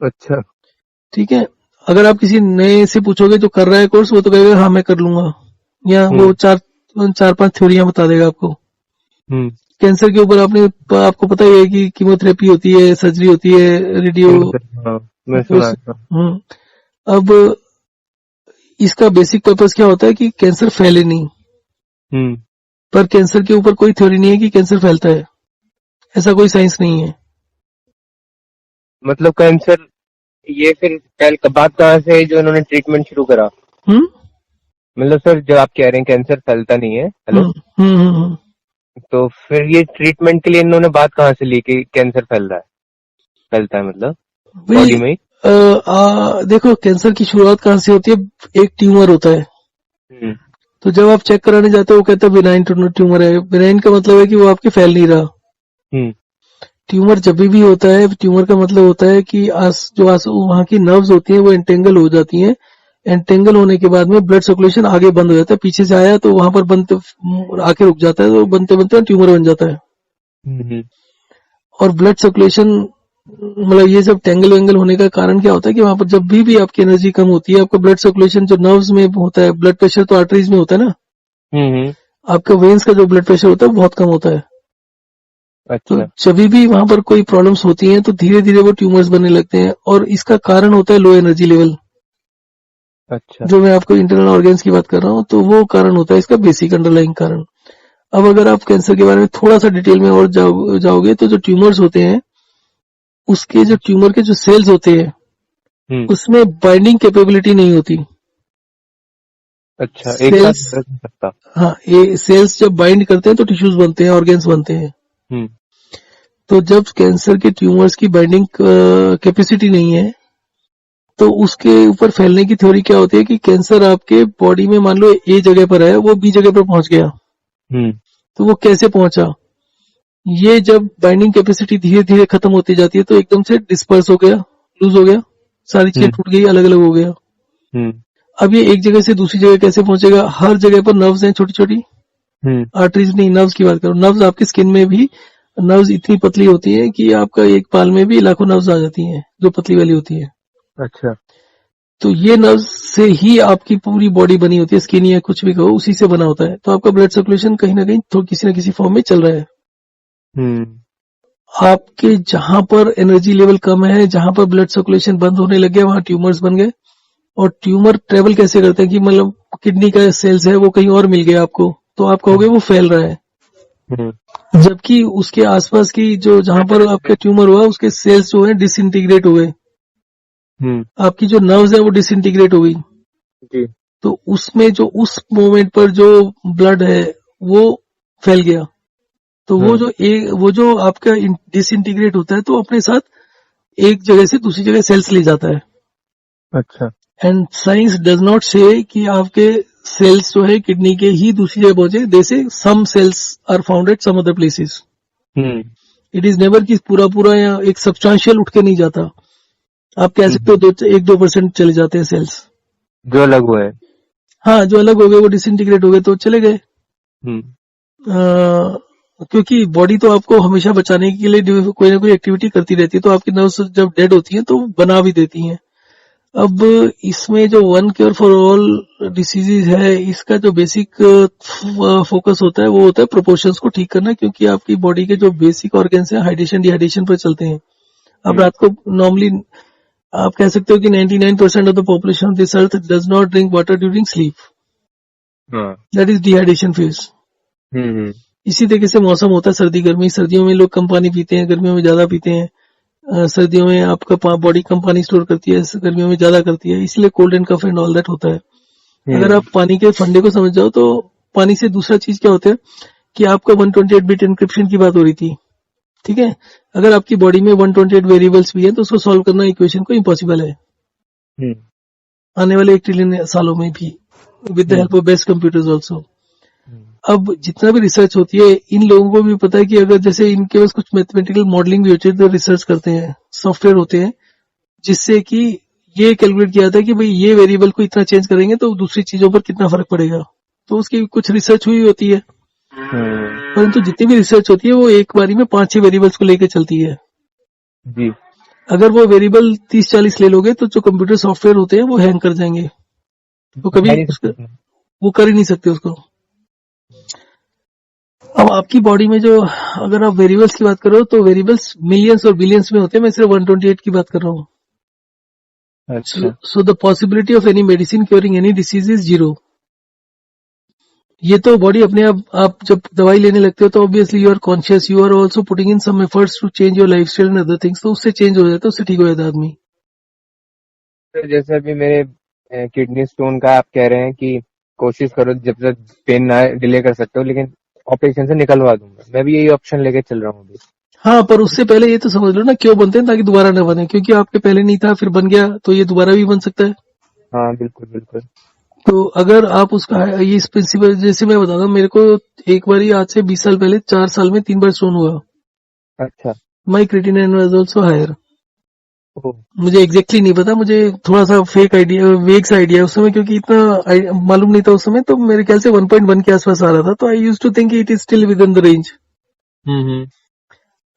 अच्छा। ठीक है। अगर आप किसी नए से पूछोगे जो कर रहा है कोर्स, वो तो कहेगा हाँ मैं कर लूंगा, या वो हम्म। चार पांच थ्योरियां बता देगा आपको। हम्म। कैंसर के ऊपर आपको पता ही है कि कीमोथेरेपी होती है, सर्जरी होती है, रेडियो। हाँ, मैं सुना था। अब इसका बेसिक पर्पस क्या होता है कि कैंसर फैले नहीं। हम्म। पर कैंसर के ऊपर कोई थ्योरी नहीं है कि कैंसर फैलता है, ऐसा कोई साइंस नहीं है। मतलब कैंसर, ये फिर बात कहाँ से है जो इन्होंने ट्रीटमेंट शुरू करा? हम्म मतलब सर, जो आप कह रहे हैं कैंसर फैलता नहीं है, हेलो, हम्म हम्म हम्म, हम्म। तो फिर ये ट्रीटमेंट के लिए इन्होंने बात कहाँ से ली कि कैंसर फैल रहा है, फैलता है मतलब भाई बॉडी में ही? देखो कैंसर की शुरुआत कहाँ से होती है, एक ट्यूमर होता है। हम्म। तो जब आप चेक कराने जाते हो वो कहता है बिनाइन ट्यूमर है। बिनाइन का मतलब है कि वो आपके फैल नहीं रहा। हम्म। ट्यूमर जब भी होता है, ट्यूमर का मतलब होता है कि वहाँ की नर्व्स होती हैं वो एंटेंगल हो जाती हैं। एंटेंगल होने के बाद में ब्लड सर्कुलेशन आगे बंद हो जाता है, पीछे से आया तो वहां पर बनते आके रुक जाता है, तो बनते बनते ट्यूमर बन जाता है। हम्म। और ब्लड सर्कुलेशन, मतलब ये सब टेंगल वेंगल होने का कारण क्या होता है कि वहां पर जब भी आपकी एनर्जी कम होती है, आपका ब्लड सर्कुलेशन जो नर्व्स में होता है, ब्लड प्रेशर तो आर्टरीज में होता है ना, हम्म। आपका वेन्स का जो ब्लड प्रेशर होता है वो बहुत कम होता है। तो अच्छा। जब भी वहां पर कोई प्रॉब्लम्स होती हैं तो धीरे धीरे वो ट्यूमर्स बनने लगते हैं, और इसका कारण होता है लो एनर्जी लेवल। अच्छा। जो मैं आपको इंटरनल ऑर्गन्स की बात कर रहा हूँ, तो वो कारण होता है इसका बेसिक अंडरलाइंग कारण। अब अगर आप कैंसर के बारे में थोड़ा सा डिटेल में और जाओगे तो जो ट्यूमर्स होते हैं, उसके जो ट्यूमर के जो सेल्स होते हैं हम्म। उसमें बाइंडिंग कैपेबिलिटी नहीं होती। अच्छा, एक साथ सेल्स, रख नहीं सकता। हाँ, ये सेल्स जब बाइंड करते हैं तो टिश्यूज बनते हैं, ऑर्गन्स बनते हैं। हम्म। तो जब कैंसर के ट्यूमर्स की बाइंडिंग कैपेसिटी नहीं है, तो उसके ऊपर फैलने की थ्योरी क्या होती है कि कैंसर आपके बॉडी में मान लो ए जगह पर है, वो बी जगह पर पहुंच गया, हम्म। तो वो कैसे पहुंचा। ये जब बाइंडिंग कैपेसिटी धीरे धीरे खत्म होती जाती है तो एकदम से डिस्पर्स हो गया, लूज हो गया, सारी चीजें हम्म। टूट गई, अलग अलग हो गया। हम्म। अब ये एक जगह से दूसरी जगह कैसे पहुंचेगा, हर जगह पर नर्व्स हैं छोटी छोटी, हम्म। आर्टरीज नहीं, नर्व्स की बात करो। नर्व्स आपकी स्किन में भी, नर्व्स इतनी पतली होती है कि आपका एक पाल में भी लाखों नर्व्स आ जाती हैं जो पतली वाली होती है। अच्छा। तो ये नर्व्स से ही आपकी पूरी बॉडी बनी होती है, स्किन या कुछ भी कहो उसी से बना होता है। तो आपका ब्लड सर्कुलेशन कहीं ना कहीं तो किसी न किसी फॉर्म में चल रहा है। हम्म। आपके जहां पर एनर्जी लेवल कम है, जहां पर ब्लड सर्कुलेशन बंद होने लग गया, वहां ट्यूमर्स बन गए। और ट्यूमर ट्रेवल कैसे करते हैं कि मतलब किडनी का सेल्स है वो कहीं और मिल गया आपको, तो आप कहोगे वो फैल रहा है। हम्म। जबकि उसके आसपास की जो जहां पर आपका ट्यूमर हुआ उसके सेल्स जो है डिसइंटीग्रेट हो गए, हम्म। आपकी जो नर्व्स है वो डिसइंटीग्रेट हो गई। जी। तो उसमें जो उस मोमेंट पर जो ब्लड है वो फैल गया। तो वो हाँ। वो जो आपका डिसइंटीग्रेट होता है तो अपने साथ एक जगह से दूसरी जगह सेल्स ले जाता है। अच्छा। एंड साइंस डज नॉट से कि आपके सेल्स जो है किडनी के ही दूसरी जगह पहुंचे, they say some cells are found at some other places. Hmm. It is never कि पूरा पूरा या एक सब्सटेंशियल उठ के नहीं जाता। आप कह सकते हो हम्म। 1-2% चले जाते हैं सेल्स। जो अलग हुआ है। हाँ, जो अलग हो गए वो डिसइंटीग्रेट हो गए तो चले गए। हम्म। क्योंकि बॉडी तो आपको हमेशा बचाने के लिए कोई ना कोई एक्टिविटी करती रहती है, तो आपकी नर्व्स जब डेड होती हैं तो बना भी देती हैं। अब इसमें जो one cure for all diseases है, इसका जो बेसिक फोकस होता है वो होता है प्रोपोर्शंस को ठीक करना, क्योंकि आपकी बॉडी के जो बेसिक ऑर्गन्स हैं हाइड्रेशन डिहाइड्रेशन पर चलते हैं। अब हम्म। रात को नॉर्मली आप कह सकते हो कि 99% of the population of this earth does not drink water during sleep, हाँ। That is dehydration phase. Hmm. इसी तरीके से मौसम होता है सर्दी गर्मी, सर्दियों में लोग कम पानी पीते हैं, गर्मियों में ज्यादा पीते हैं। सर्दियों में आपका बॉडी कम पानी स्टोर करती है, गर्मियों में ज्यादा करती है, इसलिए cold and cough and all that होता है। अगर हम्म। आप पानी के फंडे को समझ जाओ तो पानी से दूसरा चीज क्या होता है कि आपका 128 बिट इंक्रिप्शन की बात हो रही थी, ठीक है। अगर आपकी बॉडी में 128 वेरिएबल्स भी है तो उसको सॉल्व करना इक्वेशन को इम्पॉसिबल है हम्म। आने वाले 1 ट्रिलियन सालों में भी, with the help hmm. Of best computers also. Hmm. अब जितना भी रिसर्च होती है, इन लोगों को भी पता है कि अगर जैसे इनके पास कुछ मैथमेटिकल मॉडलिंग भी होती है तो रिसर्च करते हैं, सॉफ्टवेयर होते हैं जिससे कि ये कैलकुलेट किया जाता है कि भाई ये वेरिएबल को इतना चेंज करेंगे तो दूसरी चीजों पर कितना फर्क पड़ेगा। तो उसकी कुछ रिसर्च हुई होती है, परंतु जितनी भी रिसर्च होती है वो एक बारी में 5-6 वेरिएबल्स को लेकर चलती है। जी। अगर वो वेरिएबल 30-40 ले लोगे तो जो कंप्यूटर सॉफ्टवेयर होते हैं वो हैंग कर जाएंगे, तो कभी है नहीं उसका सकते। वो कर ही नहीं सकते उसको। अब आपकी बॉडी में जो, अगर आप वेरिएबल्स की बात करो तो वेरिएबल्स मिलियंस और बिलियंस में होते हैं, मैं सिर्फ 128 की बात कर रहा हूँ। अच्छा। So the possibility of any medicine curing any disease is zero. ये तो बॉडी अपने आप जब दवाई लेने लगते हो तो obviously you are conscious, you are also putting in some efforts to change your life style and other things, तो उससे चेंज हो जाता है, उससे ठीक हो जाता है आदमी। तो जैसे अभी मेरे किडनी स्टोन का आप कह रहे हैं कि कोशिश करो जब तक पेन ना डिले कर सकते हो, लेकिन ऑपरेशन से निकलवा दूंगा। मैं भी यही ऑप्शन लेके चल रहा हूँ अभी। हाँ, पर उससे पहले ये तो समझ लो ना क्यों बनते हैं, ताकि दोबारा ना बने, क्योंकि आपके पहले नहीं था फिर बन गया तो ये दोबारा भी बन सकता है। हाँ बिल्कुल बिल्कुल। तो अगर आप उसका ये इस प्रिंसिपल, जैसे मैं बताता हूँ, मेरे को एक बार आज से 20 साल पहले 4 साल में 3 बार स्टोन हुआ। अच्छा। माई क्रिएटिनिन वाज आल्सो हायर। ओह। मुझे एग्जैक्टली नहीं पता, मुझे थोड़ा सा फेक आइडिया, वेग सा आइडिया उस समय, क्योंकि इतना मालूम नहीं था उस समय, तो मेरे ख्याल से 1.1 के आसपास आ रहा था, तो I use to think it is still within the range. Hmm.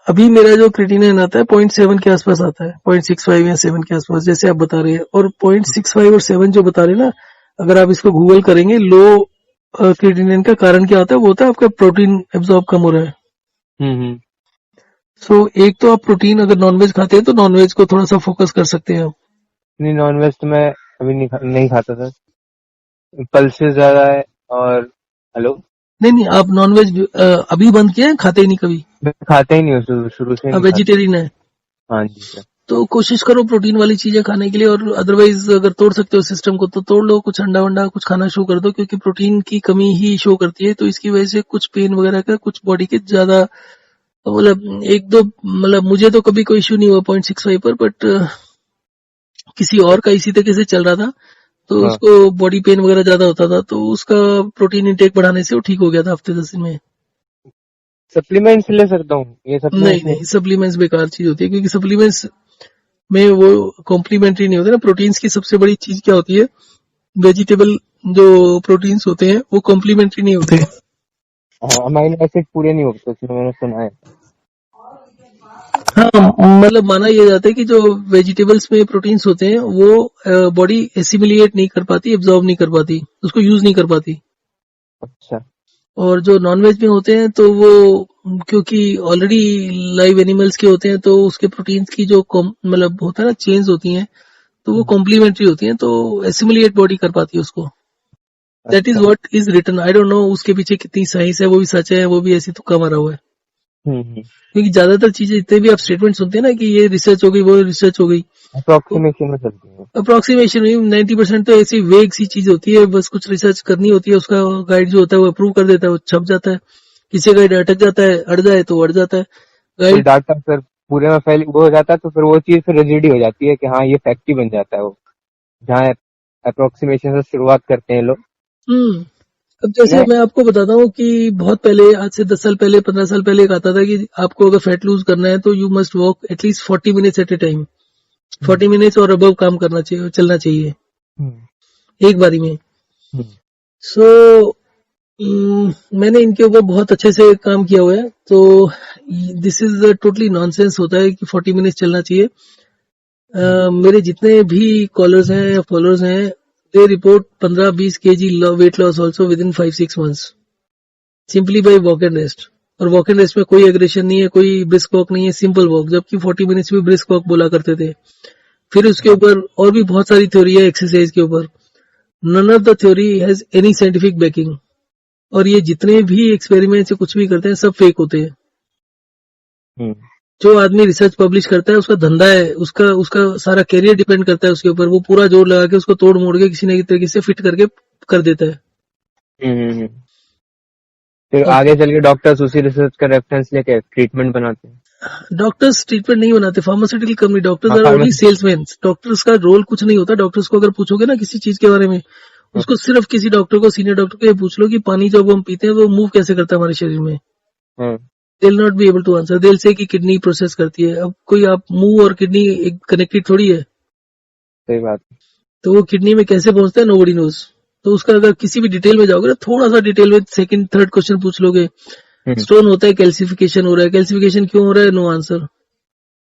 अभी मेरा जो क्रिएटिनिन आता है 0.7 के आसपास आता है, 0.65 या 7 के आसपास जैसे आप बता रहे हैं। और 0.65 और 7 जो बता रहे हैं ना, अगर आप इसको गूगल करेंगे, लो क्रिएटिनिन का कारण क्या होता है, वो होता है आपका प्रोटीन एब्जॉर्ब कम हो रहा है। हम्म। सो एक तो आप प्रोटीन, अगर नॉनवेज खाते हैं तो नॉनवेज को थोड़ा सा फोकस कर सकते हैं आप। नहीं, नॉन वेज तो मैं अभी नहीं खाता था। पल्सेस ज्यादा है। और हेलो। नहीं नहीं, आप नॉनवेज अभी बंद किया है, खाते ही नहीं कभी? मैं खाता ही नहीं हूँ, शुरू से ही आप नहीं खाता। वेजिटेरियन है? हाँ जी सर। तो कोशिश करो प्रोटीन वाली चीजें खाने के लिए, और अदरवाइज अगर तोड़ सकते हो सिस्टम को तो तोड़ लो, कुछ अंडा वंडा कुछ खाना शुरू कर दो, क्योंकि प्रोटीन की कमी ही शो करती है, तो इसकी वजह से कुछ पेन वगैरह का, कुछ बॉडी के ज्यादा, मतलब एक दो, मतलब मुझे तो कभी कोई इश्यू नहीं हुआ 0.65 पर, बट किसी और का इसी तरीके से चल रहा था, तो हाँ, उसको बॉडी पेन वगैरह ज्यादा होता था, तो उसका प्रोटीन इंटेक बढ़ाने से वो ठीक हो गया था हफ्ते 10 दिन में। सप्लीमेंट्स ले सकता हूँ? ये नहीं सप्लीमेंट्स नहीं? नहीं, सप्लीमेंट्स बेकार चीज होती है, क्योंकि सप्लीमेंट्स में वो कॉम्प्लीमेंट्री नहीं होते ना। प्रोटीन्स की सबसे बड़ी चीज क्या होती है, वेजिटेबल जो प्रोटीन्स होते हैं वो कॉम्प्लीमेंट्री नहीं होते। हाँ, अमाइनो एसिड पूरे नहीं होते उसमें, मैंने सुना है। हाँ, मतलब माना यह जाता है कि जो वेजिटेबल्स में प्रोटीन्स होते हैं वो बॉडी एसिमिलिएट नहीं कर पाती, एब्जॉर्ब नहीं कर पाती, उसको यूज नहीं कर पाती। अच्छा। और जो नॉनवेज में होते हैं तो वो, क्योंकि ऑलरेडी लाइव एनिमल्स के होते हैं, तो उसके प्रोटीन्स की जो मतलब होता है ना, चेंज होती हैं, तो वो कॉम्प्लीमेंट्री होती हैं, तो एसिमिलिएट बॉडी कर पाती है उसको। दैट इज अच्छा। What is written. I don't know उसके पीछे कितनी साइंस है, वो भी सच है, वो भी ऐसी तुक्का मारा हुआ है। हम्म। क्योंकि ज्यादातर चीजें, जितने भी आप स्टेटमेंट सुनते हैं ना कि ये रिसर्च हो गई, वो रिसर्च हो गई, तो अप्रोक्सीमेशन में चलती है। अप्रोक्सीमेशन में 90% तो ऐसी वेग सी चीज होती है, बस कुछ रिसर्च करनी होती है, उसका गाइड जो होता है वो अप्रूव कर देता है, वो छप जाता है। किसी गाइड अटक जाता है, अड़ जाए तो अड़ जाता है फिर गाइड। डाटा फिर पूरे में फैल वो हो जाता है, तो फिर वो चीज फिर रिजिड हो जाती है कि हाँ ये फैक्ट ही बन जाता है वो, जहाँ अप्रोक्सीमेशन से शुरुआत करते हैं लोग। हम्म। अब जैसे मैं। मैं आपको बताता हूँ कि बहुत पहले, आज से 10 साल पहले, 15 साल पहले एक आता था कि आपको अगर फैट लूज करना है तो you must walk at least 40 minutes at a time, hmm. 40 minutes और अबव काम करना चाहिए, चलना चाहिए हम्म। एक बारी में। हम्म। सो मैंने इनके ऊपर बहुत अच्छे से काम किया हुआ है, तो दिस इज टोटली नॉनसेंस होता है कि 40 मिनट्स चलना चाहिए। मेरे जितने भी कॉलर्स हैं या फॉलोअर्स हैं, they report 15-20 kg weight loss also within 5-6 months, simply by walk and rest. और वॉक एंड रेस्ट में कोई एग्रेशन नहीं है, कोई ब्रिस्क वॉक नहीं है, सिंपल वॉक, जबकि 40 मिनट्स में ब्रिस्क वॉक बोला करते थे। फिर उसके ऊपर और भी बहुत सारी थ्योरी है एक्सरसाइज के ऊपर, none of the theory has any scientific backing. और ये जितने भी एक्सपेरिमेंट से कुछ भी करते हैं, सब फेक होते हैं। हम्म। जो आदमी रिसर्च पब्लिश करता है उसका धंधा है, उसका उसका सारा कैरियर डिपेंड करता है उसके ऊपर, वो पूरा जोर लगा के उसको तोड़ मोड़ के किसी न किसी तरीके से फिट करके कर देता है। हम्म। फिर अब आगे चल के डॉक्टर्स उसी रिसर्च का रेफरेंस लेके ट्रीटमेंट बनाते हैं। डॉक्टर्स ट्रीटमेंट नहीं बनाते, फार्मास्यूटिकल कंपनी, डॉक्टर्स हाँ, are only pharmacy. Salesman. Doctors का रोल कुछ नहीं होता। डॉक्टर्स को अगर पूछोगे ना किसी चीज के बारे में, उसको सिर्फ किसी डॉक्टर को, सीनियर डॉक्टर को ये पूछ लो कि पानी जब हम पीते हैं तो मूव कैसे करता है हमारे शरीर में, हाँ, they will not be able to answer. They say कि किडनी प्रोसेस करती है। अब कोई, आप मुंह और किडनी कनेक्टेड थोड़ी है, सही बात। तो वो किडनी में कैसे पहुंचता है, नोबडी नोज। तो उसका अगर किसी भी डिटेल में जाओगे ना, थोड़ा सा डिटेल में सेकंड थर्ड क्वेश्चन पूछ लोगे, हम्म। स्टोन होता है, कैल्सिफिकेशन हो रहा है, कैल्सिफिकेशन क्यों हो रहा है, नो आंसर।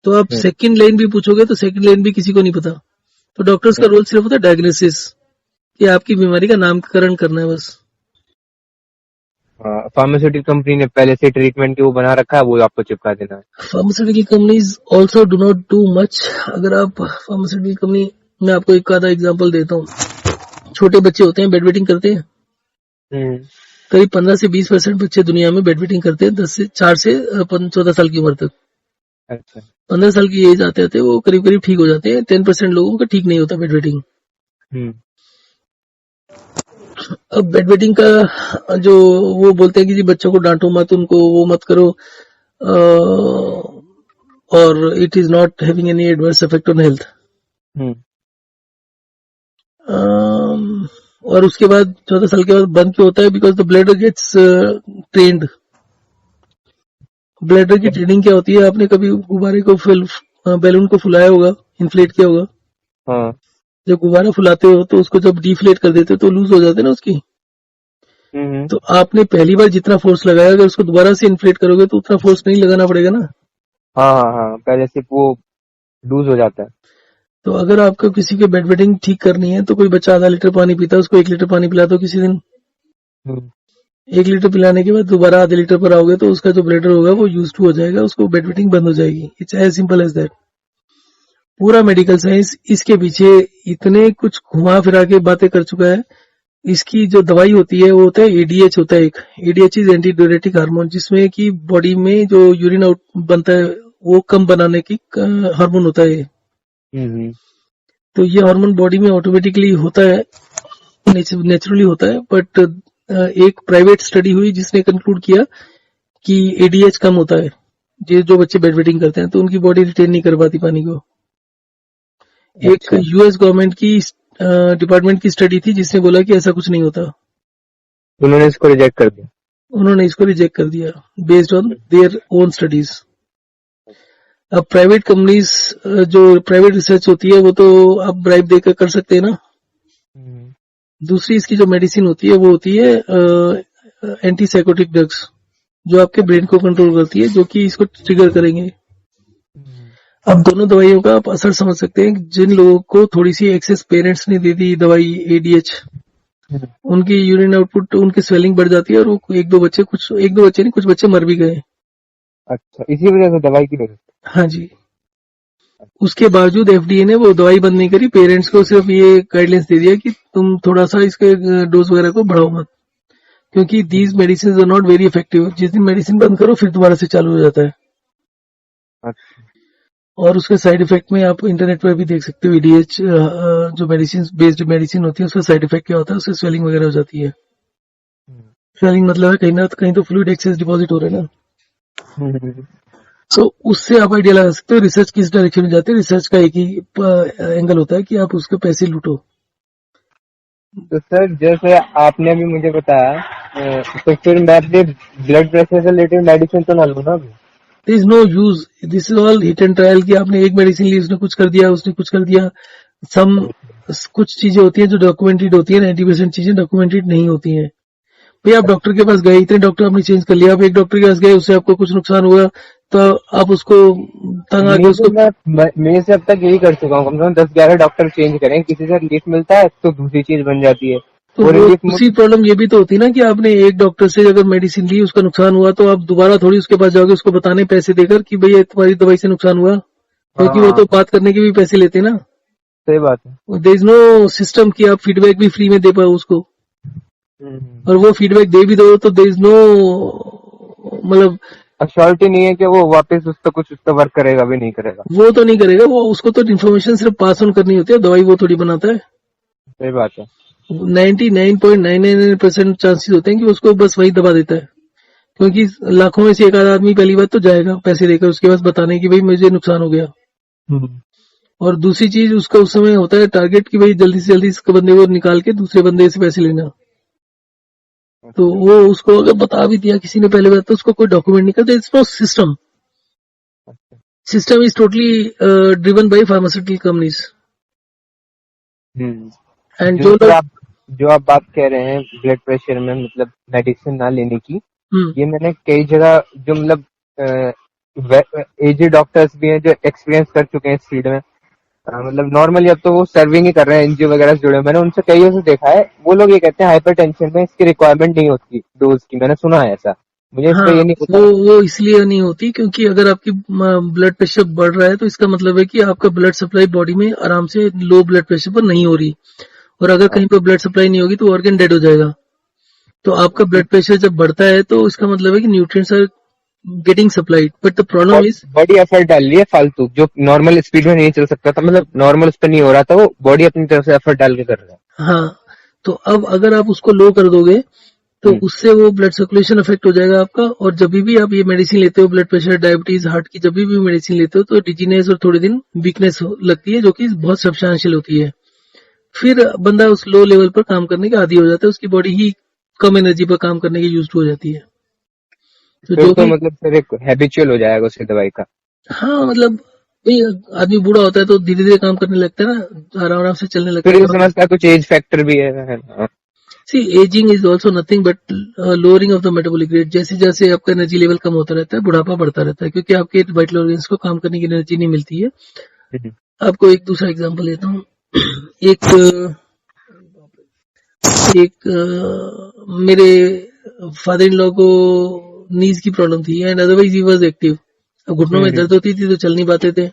तो आप हम्म, सेकंड लाइन भी पूछोगे तो सेकंड लाइन भी किसी को नहीं पता। तो डॉक्टर्स का हम्म। रोल सिर्फ होता है डायग्नोसिस, कि आपकी बीमारी का नामकरण करना है बस। हाँ, फार्मास्यूटिकल कंपनी ने पहले से ट्रीटमेंट की वो बना रखा है, वो आपको चिपका देना है। Pharmaceutical companies also do not do much. अगर आप फार्मास्यूटिकल कंपनी, मैं आपको एक आधा एग्जांपल देता हूँ। छोटे बच्चे होते हैं, बेड वेटिंग करते हैं। हम्म। करीब 15 से 20% बच्चे दुनिया में बेड वेटिंग करते हैं, 14 साल की उम्र तक। अच्छा। 15 साल की एज आते आते वो करीब करीब ठीक हो जाते हैं। 10% लोगों का ठीक नहीं होता बेड वेटिंग। हम्म। अब बेड वेटिंग का जो वो बोलते हैं कि जी बच्चों को डांटो मत, उनको वो मत करो, और it is not having any adverse effect on health. Hmm. और उसके बाद 14 साल के बाद बंद क्यों होता है? Because the bladder gets trained. Bladder की क्या? ट्रेनिंग क्या होती है? आपने कभी गुब्बारे को बैलून को फुलाया होगा, इन्फ्लेट किया होगा। हाँ। जब गुब्बारा फुलाते हो तो उसको जब डिफ्लेट कर देते हो तो लूज हो जाते हैं ना उसकी। हम्म। तो आपने पहली बार जितना फोर्स लगाया, अगर उसको दोबारा से इन्फ्लेट करोगे तो उतना फोर्स नहीं लगाना पड़ेगा ना। हाँ, हाँ, हाँ, पहले से वो लूज हो जाता है। तो अगर आपको किसी के बेड वेटिंग ठीक करनी है तो कोई बच्चा आधा लीटर पानी पीता है, उसको 1 लीटर पानी पिला दो किसी दिन। हम्म। 1 लीटर पिलाने के बाद दोबारा आधे लीटर पर आओगे तो उसका जो ब्लडर होगा वो यूज टू हो जाएगा, उसको बेड वेटिंग बंद हो जाएगी। It's as simple as that. पूरा मेडिकल साइंस इसके पीछे इतने कुछ घुमा फिरा के बातें कर चुका है। इसकी जो दवाई होती है वो होता है एडीएच, होता है एक ADH is anti diuretic hormone, जिसमें कि बॉडी में जो यूरिन आउट बनता है वो कम बनाने की हार्मोन होता है। हम्म। तो ये हार्मोन बॉडी में ऑटोमेटिकली होता है, नेचुरली होता है। बट एक प्राइवेट स्टडी हुई जिसने कंक्लूड किया कि एडीएच कम होता है। ये जो बच्चे बेड वेटिंग करते हैं तो उनकी बॉडी रिटेन नहीं कर पाती पानी को। एक अच्छा। यूएस गवर्नमेंट की डिपार्टमेंट की स्टडी थी जिसने बोला कि ऐसा कुछ नहीं होता। उन्होंने इसको रिजेक्ट कर दिया। उन्होंने इसको रिजेक्ट कर दिया based on their own studies. अब प्राइवेट कंपनीज, जो प्राइवेट रिसर्च होती है वो तो आप ब्राइब देकर कर सकते हैं ना। हम्म। दूसरी इसकी जो मेडिसिन होती है वो होती है एंटी साइकोटिक ड्रग्स, जो आपके ब्रेन को कंट्रोल करती है, जो कि इसको ट्रिगर करेंगे। हम्म। अब दोनों दवाइयों का आप असर समझ सकते हैं। जिन लोगों को थोड़ी सी एक्सेस पेरेंट्स ने दे दी दवाई एडीएच, हम्म। उनकी यूरिन आउटपुट, उनकी स्वेलिंग बढ़ जाती है, और वो एक दो बच्चे नहीं, कुछ बच्चे मर भी गए। अच्छा, इसी वजह से दवाई की वजह से। हाँ जी। उसके बावजूद एफडीए ने वो दवाई बंद नहीं करी, पेरेंट्स को सिर्फ ये गाइडलाइंस दे दिया कि तुम थोड़ा सा इसके डोज वगैरह को बढ़ाओ मत, क्योंकि these hmm. Medicine are not very effective. जिस दिन मेडिसिन बंद करो फिर दोबारा से चालू हो जाता है। अच्छा। और उसके साइड इफेक्ट में आप इंटरनेट पर भी देख सकते हो। ईडीएच जो मेडिसिन बेस्ड मेडिसिन होती है उसका साइड इफेक्ट क्या होता है? उससे स्वेलिंग वगैरह हो जाती है। हम्म। स्वेलिंग मतलब है कहीं ना कहीं तो फ्लूइड एक्सेस डिपॉजिट हो रहा है ना। हम्म। सो उससे आप आइडिया लगा सकते हो रिसर्च किस डायरेक्शन में जाती है। रिसर्च का एक ही एंगल होता है कि आप उसके पैसे लूटो। तो सर जैसे आपने अभी मुझे बताया, तो फिर मैं अपने ब्लड प्रेशर से रिलेटेड मेडिसिन तो ना लूँ ना अभी? There is no use, this is all hit and trial, कि आपने एक मेडिसिन ली, उसने कुछ कर दिया, उसने कुछ कर दिया। सम कुछ चीजें होती हैं जो डॉक्यूमेंटेड होती है, 90% चीजें डॉक्यूमेंटेड नहीं होती हैं। भाई आप डॉक्टर के पास गए, इतने डॉक्टर आपने चेंज कर लिया, आप एक डॉक्टर के पास गए, उससे आपको कुछ नुकसान हुआ तो आप उसको तंग आके नहीं तो उसको। मैं से अब तक यही कर चुका हूँ, कम से कम 10-11 डॉक्टर चेंज करें, किसी से रिलीफ मिलता है तो दूसरी चीज बन जाती है। तो वो वो रिलीफ दूसरी प्रॉब्लम ये भी तो होती है ना कि आपने एक डॉक्टर से अगर मेडिसिन ली, उसका नुकसान हुआ, तो आप दोबारा थोड़ी उसके पास जाओगे उसको बताने पैसे देकर कि भैया तुम्हारी दवाई से नुकसान हुआ, क्योंकि वो हाँ, तो बात करने के भी पैसे लेते हैं ना। सही बात है। देयर इज नो सिस्टम कि आप फीडबैक भी फ्री में दे पाओ उसको। और वो फीडबैक दे भी दो तो देयर इज नो, मतलब अश्योरिटी नहीं है कि वो वापस उस पर वर्क करेगा भी नहीं करेगा। वो तो नहीं करेगा। वो उसको तो इन्फॉर्मेशन सिर्फ पास ऑन करनी होती है, दवाई वो थोड़ी बनाता है। सही बात है। 99.999% चांसेस होते हैं कि उसको बस वही दबा देता है, क्योंकि लाखों में से एक आधा आदमी पहली बात तो जाएगा पैसे देकर उसके पास बताने की भाई मुझे नुकसान हो गया। हम्म। और दूसरी चीज उसका उस समय होता है टारगेट कि भाई जल्दी से जल्दी इस बंदे को निकाल के दूसरे बंदे से पैसे लेना। तो अच्छा। वो उसको अगर बता भी दिया किसी ने पहले बात, तो उसको कोई डॉक्यूमेंट नहीं करता। It's no system. अच्छा। System is totally driven by pharmaceutical companies. And जो जो सर लोग। आप बात कह रहे हैं ब्लड प्रेशर में मतलब मेडिसिन ना लेने की, हम्म। ये मैंने कई जगह जो मतलब एजेड डॉक्टर्स भी हैं जो एक्सपीरियंस कर चुके हैं इस फील्ड में। मतलब नॉर्मली अब तो वो सर्विंग ही कर रहे हैं, एनजीओ वगैरह से जुड़े हैं। मैंने उनसे कईयों से देखा है, वो लोग ये कहते हैं हाइपर टेंशन में इसकी रिक्वायरमेंट नहीं होती डोज की। मैंने सुना है ऐसा, मुझे हाँ, इसका ये नहीं वो पता। वो इसलिए नहीं होती क्योंकि अगर आपकी ब्लड प्रेशर बढ़ रहा है तो इसका मतलब है कि आपका ब्लड सप्लाई बॉडी में आराम से लो ब्लड प्रेशर पर नहीं हो रही, और अगर कहीं पर ब्लड सप्लाई नहीं होगी तो ऑर्गन डेड हो जाएगा। तो आपका ब्लड प्रेशर जब बढ़ता है तो इसका मतलब है कि nutrients are getting supplied, but the problem is body effort डाल रही है फालतू, जो नॉर्मल स्पीड में नहीं चल सकता था, मतलब नॉर्मल उस पर नहीं हो रहा था, वो बॉडी अपनी तरफ से एफर्ट डाल के कर रहा है। हाँ, तो अब अगर आप उसको लो कर दोगे तो हम्म, उससे वो ब्लड सर्कुलेशन अफेक्ट हो जाएगा आपका, और जब भी आप ये मेडिसिन लेते हो, ब्लड प्रेशर, डायबिटीज, हार्ट की जब भी मेडिसिन लेते हो तो डिजीनेस और थोड़े दिन वीकनेस लगती है जो कि बहुत सब्सटैंशियल होती है। फिर बंदा उस लो लेवल पर काम करने का आदी हो जाता है, उसकी बॉडी ही कम एनर्जी पर काम करने की यूज्ड हो जाती है। तो फिर जो तो भी, मतलब फिर एक हैबिचुअल हो जाएगा उसकी दवाई का। हाँ मतलब भाई, आदमी बूढ़ा होता है तो धीरे धीरे काम करने लगता है ना, आराम आराम से चलने लगता फिर है ये तो। समझता है कुछ एज फैक्टर भी है ना। See ageing is also nothing but lowering of the metabolic rate. जैसे जैसे आपका एनर्जी लेवल कम होता रहता है, बुढ़ापा बढ़ता रहता है, क्योंकि आपके वाइटल ऑर्गन्स को काम करने की एनर्जी नहीं मिलती है। हम्म, आपको एक दूसरा एग्जांपल देता हूँ। एक एक मेरे फादर इन लॉ को नीज की प्रॉब्लम थी and otherwise he was active. अब घुटनों में हम्म, दर्द होती थी तो चल नहीं पाते थे,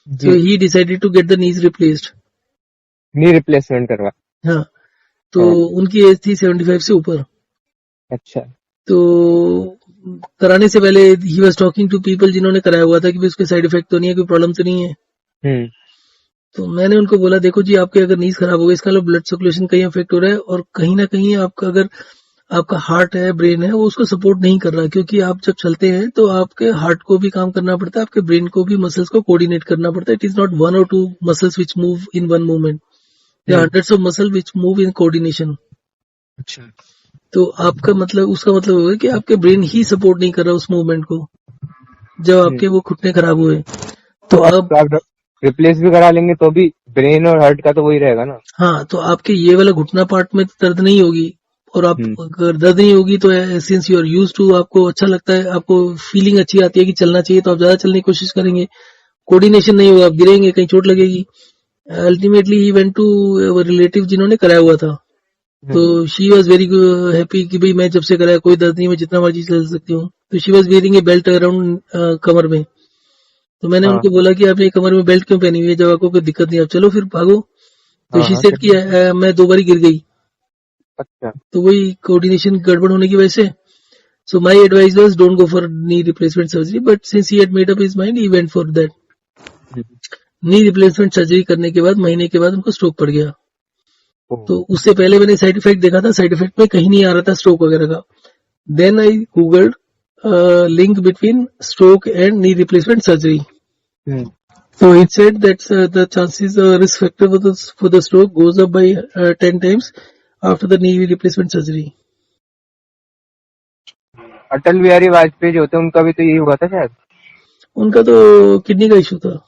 जी। So he decided to get the knees replaced. Knee replacement करवा। हाँ, तो हाँ, उनकी एज थी 75 से ऊपर। अच्छा। तो कराने से पहले ही वॉज टॉकिंग टू पीपल जिन्होंने कराया हुआ था कि भी उसके साइड इफेक्ट तो नहीं है, कोई प्रॉब्लम तो नहीं है। हम्म, तो मैंने उनको बोला देखो जी, आपके अगर नीज खराब हो गई, इसका मतलब ब्लड सर्कुलेशन कहीं इफेक्ट हो रहा है, और कहीं ना कहीं आपका अगर आपका हार्ट है, ब्रेन है, वो उसको सपोर्ट नहीं कर रहा, क्योंकि आप जब चलते हैं तो आपके हार्ट को भी काम करना पड़ता है, आपके ब्रेन को भी मसल्स को कोऑर्डिनेट करना पड़ता है। It is not one or two muscles which move in one movement, there are hmm, hundreds of muscle which move in coordination. अच्छा। तो आपका मतलब, उसका मतलब होगा कि आपके ब्रेन ही सपोर्ट नहीं कर रहा उस मूवमेंट को जब हम्म, आपके वो घुटने खराब हुए। तो अब, तो आप रिप्लेस भी करा लेंगे तो भी ब्रेन और हार्ट का तो वही रहेगा ना। हाँ, तो आपके ये वाला घुटना पार्ट में तो दर्द नहीं होगी, और आप हम्म, अगर दर्द नहीं होगी तो since you are used to, आपको अच्छा लगता है, आपको फीलिंग अच्छी आती है कि चलना चाहिए, तो आप ज्यादा चलने की कोशिश करेंगे। कोऑर्डिनेशन नहीं होगा, आप गिरेंगे, कहीं चोट लगेगी। Ultimately he went to relative जिन्होंने कराया हुआ था। तो हम्म, शी वॉज वेरी हैप्पी कि भाई मैं जब से कराया कोई दर्द नहीं, मैं जितना मर्जी चल सकती हूँ। तो she was wearing a belt around कमर में। तो मैंने हाँ, उनको बोला कि आपने कमर में बेल्ट क्यों पहनी हुई है, जब आपको कोई दिक्कत नहीं, आप चलो फिर भागो। तो हाँ, शी हाँ, सेड कि मैं 2 बार गिर गई। अच्छा। तो वही कोऑर्डिनेशन गड़बड़ होने की वजह से। So my advice was don't go for knee replacement surgery, but since he had made up his mind he went for that. Hmm, knee replacement surgery करने के बाद महीने के बाद उनको स्ट्रोक पड़ गया। ओ, तो उससे पहले मैंने साइड इफेक्ट देखा था, साइड इफेक्ट में कहीं नहीं आ रहा था स्ट्रोक वगैरह का। Then I googled link between stroke and knee replacement surgery. Hmm, So it said that the chances risk factor for the stroke goes up by 10 times after the knee replacement surgery. Atal Bihari Vajpayee जो थे उनका भी तो यही हुआ था शायद। उनका तो किडनी का इशू था।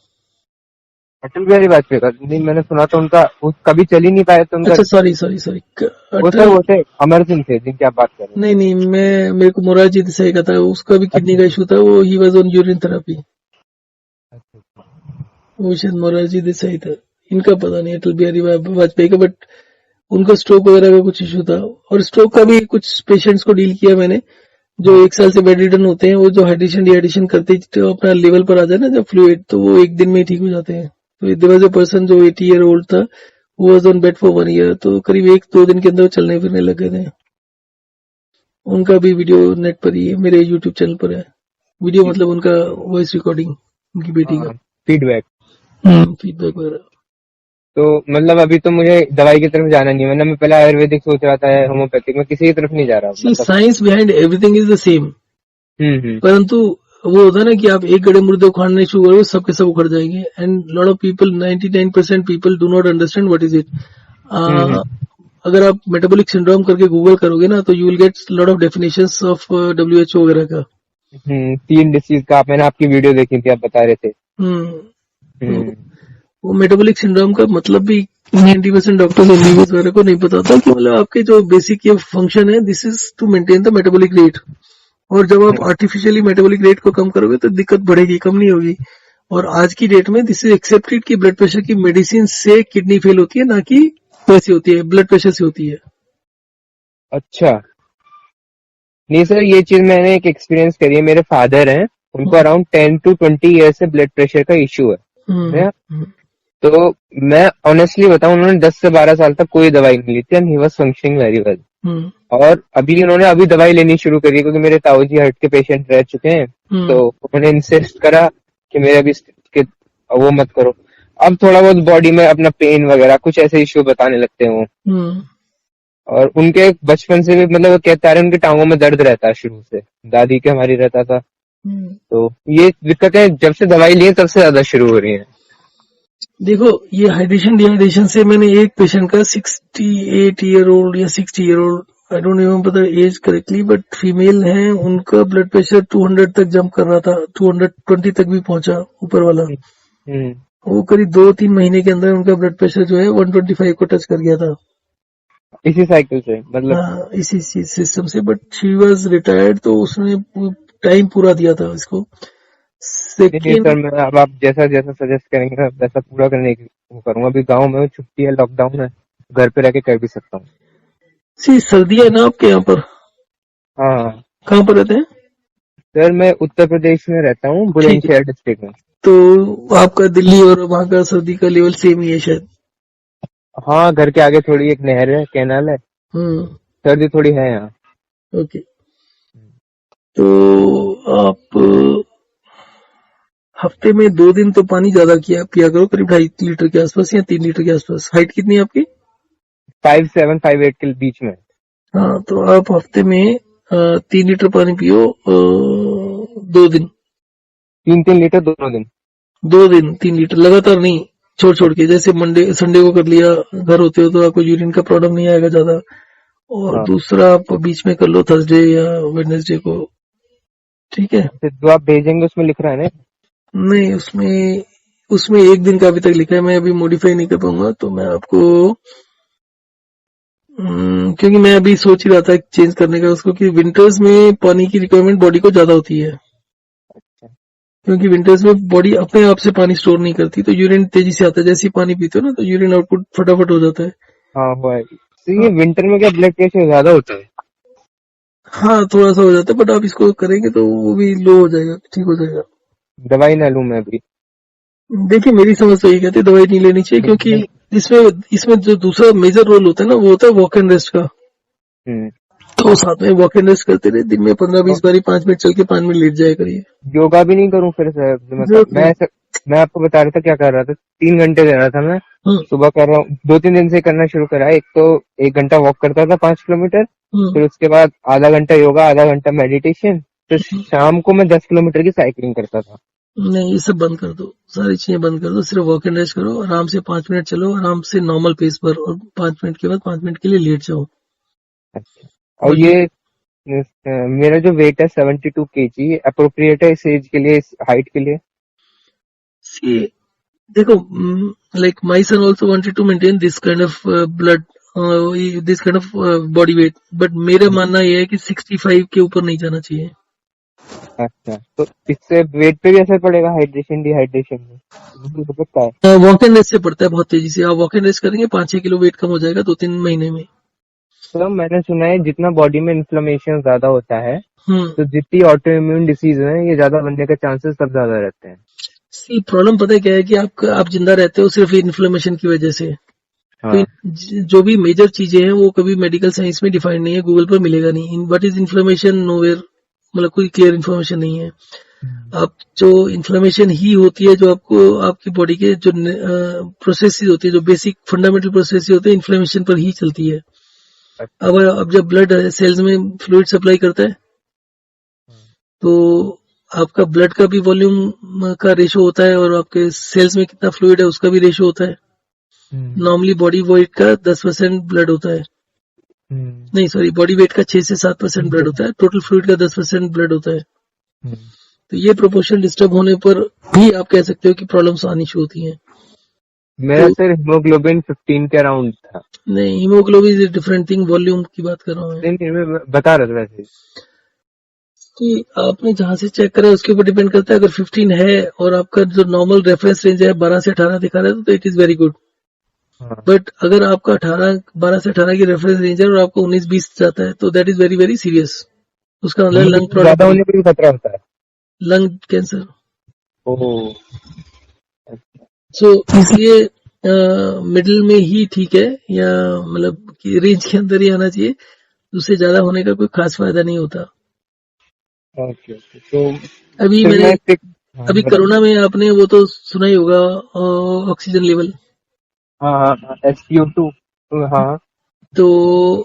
अटल बिहारी वाजपेयी का नहीं, मैंने सुना था उनका वो कभी चल ही नहीं पाए थे उनका। अच्छा, सॉरी सॉरी सॉरी, वो सर अटल, वो थे अमर सिंह थे जिनकी आप बात कर रहे नहीं नहीं, मैं मेरे को मोरारजी देसाई का था, उसका भी किडनी हैं। का इशू था, वो he was on urine therapy. अच्छा, वो शायद मोरारजी देसाई था। इनका पता नहीं अटल बिहारी वाजपेयी का, बट उनका स्ट्रोक वगैरह का कुछ इशू था। और स्ट्रोक का भी कुछ पेशेंट्स को डील किया मैंने, जो 1 साल से बेड रिडन होते हैं, वो जो हाइड्रेशन डिहाइड्रेशन करते ही तो अपना लेवल पर आ जाए ना जब फ्लूइड, तो वो एक दिन में ही ठीक हो जाते हैं। तो देयर वाज अ पर्सन जो 80 ईयर ओल्ड था, वो was on bed for 1 year, तो करीब 1-2 दिन के अंदर वो चलने फिरने लग गए थे। उनका भी वीडियो नेट पर ही है, मेरे यूट्यूब चैनल पर है वीडियो, मतलब उनका वॉइस रिकॉर्डिंग, उनकी बेटी का फीडबैक। फीडबैक वगैरह। तो मतलब अभी तो मुझे दवाई की तरफ जाना नहीं है, वरना मैं पहले आयुर्वेदिक सोच रहा था, होम्योपैथिक में किसी की तरफ नहीं जा रहा सी मतलब। Science behind everything is the same, hmm, परंतु वो होता है ना कि आप एक गड़े मुर्दे उखाड़ने शुरू करोगे, सबके सब उखड़ जाएंगे। And lot of people, 99% people do not understand what is it. Hmm, अगर आप मेटाबॉलिक सिंड्रोम करके गूगल करोगे ना, तो you will get lot of definitions of WHO वगैरह का। 3 डिसीज का मैंने आपकी वीडियो देखी थी, आप बता रहे थे। हम्म, तो हम्म, वो मेटाबॉलिक सिंड्रोम का मतलब भी 90% डॉक्टर्स एमबीबीएस वगैरह को नहीं पता होता कि मतलब आपके जो बेसिक ये फंक्शन है, this is to maintain the metabolic rate. और जब आप आर्टिफिशियली मेटाबॉलिक रेट को कम करोगे तो दिक्कत बढ़ेगी, कम नहीं होगी। और आज की डेट में दिस इज एक्सेप्टेड कि ब्लड प्रेशर की मेडिसिन से किडनी फेल होती है, ना कि वैसे होती है, ब्लड प्रेशर से होती है। अच्छा, नहीं सर, ये चीज मैंने एक एक्सपीरियंस करी है। मेरे फादर हैं, उनको हम्म, अराउंड 10 to 20 ईयर से ब्लड प्रेशर का इश्यू हम्म, है। तो मैं ऑनेस्टली बताऊं, उन्होंने 10 से 12 साल तक कोई दवाई नहीं ली थी and he was functioning very well. Hmm, और अभी उन्होंने अभी दवाई लेनी शुरू करी है, क्योंकि मेरे ताऊजी हार्ट के पेशेंट रह चुके हैं। तो हम्म, उन्होंने इंसिस्ट करा कि मेरे अभी के वो मत करो। अब थोड़ा बहुत बॉडी में अपना पेन वगैरह कुछ ऐसे इश्यू बताने लगते हैं वो। हम्म, और उनके बचपन से भी, मतलब वो कहते आ रहे हैं, उनकी टांगों में दर्द रहता है शुरू से, दादी के हमारी रहता था। हम्म। तो ये दिक्कतें जब से दवाई ली है तब से ज्यादा शुरू हो रही हैं। देखो, ये हाइड्रेशन डिहाइड्रेशन से मैंने एक पेशेंट का 68 ईयर ओल्ड या 60 year old, I don't remember the age correctly, but female है, उनका ब्लड प्रेशर 200 तक जंप कर रहा था, 220 तक भी पहुंचा ऊपर वाला। हम्म। वो करीब 2-3 महीने के अंदर उनका ब्लड प्रेशर जो है 125 को टच कर गया था। इसी साइकिल से मतलब। हाँ, इसी सिस्टम से, बट शी वाज रिटायर्ड, तो उसने टाइम पूरा दिया था इसको। नहीं नहीं सर, सेकेंड, मैं अब आप जैसा जैसा सजेस्ट करेंगे मैं वैसा पूरा करने की वो करूंगा। अभी गांव में हूँ, छुट्टी है, लॉकडाउन है, घर पे रह के कर भी सकता हूँ। सी सर्दियाँ है ना आपके यहाँ पर? हाँ कहाँ पर रहते हैं? सर, मैं उत्तर प्रदेश में रहता हूँ, ठीक है, बुलंदशहर डिस्ट्रिक्ट में। तो आपका दिल्ली और वहाँ का सर्दी का लेवल सेम ही है शायद। हाँ, घर के आगे थोड़ी एक नहर है, कैनाल है, हम्म। सर्दी थोड़ी है यहाँ। ओके, तो आप हफ्ते में 2 दिन तो पानी ज्यादा किया पिया करो, करीब 2.5 लीटर के आसपास या 3 लीटर के आसपास। हाइट कितनी है आपकी? 5'7", 5'8" के बीच में। हाँ, तो आप हफ्ते में 3 लीटर पानी पियो, 2 दिन। 3-3 लीटर दोनों दिन। 2 दिन 3 लीटर लगातार नहीं, छोड़ छोड़ के, जैसे मंडे संडे को कर लिया, घर होते हो तो आपको यूरिन का प्रॉब्लम नहीं आएगा ज्यादा। और हाँ, दूसरा आप बीच में कर लो थर्सडे या वेडनेसडे को, ठीक है? फिर जो आप भेजेंगे उसमें लिख रहा है ना। नहीं, उसमें उसमें 1 दिन का अभी तक लिखा है, मैं अभी मॉडिफाई नहीं कर पाऊंगा, तो मैं आपको क्योंकि मैं अभी सोच ही रहा था चेंज करने का उसको, कि विंटर्स में पानी की रिक्वायरमेंट बॉडी को ज्यादा होती है, क्योंकि विंटर्स में बॉडी अपने आप से पानी स्टोर नहीं करती, तो यूरिन तेजी से आता है। जैसे ही पानी पीते हो ना, तो यूरिन आउटपुट फटाफट हो जाता है। हाँ वो है, तो हाँ, ये विंटर में क्या ब्लड प्रेशर ज्यादा होता है? हाँ, थोड़ा सा हो जाता है, बट आप इसको करेंगे तो वो भी लो हो जाएगा, ठीक हो जाएगा। दवाई ना लूं मैं अभी? देखिए, मेरी समझ तो ये कहती है दवाई नहीं लेनी चाहिए, क्योंकि इसमें इसमें जो दूसरा मेजर रोल होता है ना, वो होता है वॉक एंड रेस्ट का। हम्म। तो साथ में वॉक एंड रेस्ट करते रहे, दिन में 15-20 और बारी 5 मिनट चल के 5 मिनट लेट जाया करिए। योगा भी नहीं करूं फिर सर? मतलब जरूरत नहीं। मैं आपको बता रहा था क्या कर रहा था। 3 घंटे दे रहा था मैं, हम्म, सुबह कर रहा हूँ, 2-3 दिन से करना शुरू करा है। एक तो 1 घंटा वॉक करता था 5 किलोमीटर, हम्म, फिर उसके बाद आधा घंटा योगा, आधा घंटा मेडिटेशन, फिर हम्म। शाम को मैं 10 किलोमीटर की साइकिलिंग करता था। नहीं, ये सब बंद कर दो, सारी चीजें बंद कर दो, सिर्फ वॉक एंड रेस्ट करो, आराम से 5 मिनट चलो, आराम से नॉर्मल पेस पर, और 5 मिनट के बाद 5 मिनट के लिए लेट जाओ। अच्छा। और और ये मेरा जो वेट है 72 kg, अप्रोप्रिएट है इस एज के लिए, इस हाइट के लिए? सी, देखो, like my son also wanted to maintain this kind of blood, this kind of body weight, but मेरा मानना यह है कि 65 के ऊपर नहीं जाना चाहिए। अच्छा, तो इससे वेट पे भी असर पड़ेगा, हाइड्रेशन डिहाइड्रेशन में? मुझे तो पता है। वॉक एंड रेस्ट से पड़ता है बहुत तेजी से, आप वॉक एंड रेस्ट करेंगे 5-6 किलो वेट कम हो जाएगा 2-3 महीने में। तो मैंने सुना है जितना बॉडी में इन्फ्लेमेशन ज्यादा होता है, हम्म। तो जितनी ऑटो इम्यून डिसीज है ये ज्यादा बनने के चांसेस तब ज्यादा रहते हैं। सी, प्रॉब्लम पता है क्या है, कि आप जिंदा रहते हो सिर्फ इन्फ्लेमेशन की वजह से। तो हाँ। जो भी मेजर चीजें हैं वो कभी मेडिकल साइंस में डिफाइंड नहीं है, गूगल पर मिलेगा नहीं। व्हाट इज इन्फ्लेमेशन, नोवेयर, मतलब कोई क्लियर इन्फॉर्मेशन नहीं है। आप जो इन्फ्लेमेशन ही होती है, जो आपको आपकी बॉडी के जो प्रोसेसेस होती है, जो बेसिक फंडामेंटल प्रोसेस होते हैं, इन्फ्लेमेशन पर ही चलती है। अच्छा। अब जब ब्लड सेल्स में फ्लूइड सप्लाई करता है, तो आपका ब्लड का भी वॉल्यूम का रेशो होता है, और आपके सेल्स में कितना फ्लूइड है उसका भी रेशो होता है। हम्म। नॉर्मली बॉडी वेट का 10% ब्लड होता है, हम्म। नहीं सॉरी, बॉडी वेट का 6 से 7% ब्लड होता है, टोटल फ्लूइड का 10% ब्लड होता है। हम्म। तो ये प्रोपोर्शन डिस्टर्ब होने पर भी आप कह सकते हो कि प्रॉब्लम्स आनी शुरू होती हैं। मेरा तो सर हीमोग्लोबिन 15 के अराउंड था। नहीं, haemoglobin is different thing, volume की बात कर रहा हूँ मैं। नहीं नहीं, मैं बता रहा था वैसे ही। कि आपने जहां से चेक करा है उसके ऊपर डिपेंड करता है। अगर 15 है और आपका जो नॉर्मल रेफरेंस रेंज है 12 से 18 दिखा रहा है तो इट इज वेरी गुड। हाँ। बट अगर आपका 12 से 18 की रेफरेंस रेंज है और आपको 19-20 जाता है तो that is very very serious. उसका मतलब लंग हीमोग्लोबिन प्रॉब्लम ज्यादा बड़ी, होने पर भी खतरा होता है। Lung cancer. ओह। सो इसलिए मिडिल में ही ठीक है, या मतलब कि रेंज के अंदर ही आना चाहिए। उससे ज्यादा होने का कोई खास फायदा नहीं होता। ओके ओके, तो अभी फिर मैंने मैं हाँ अभी बताइए। कोरोना में आपने वो तो सुना ही होगा, ऑक्सीजन लेवल। हाँ हाँ, SpO2। हाँ हाँ। तो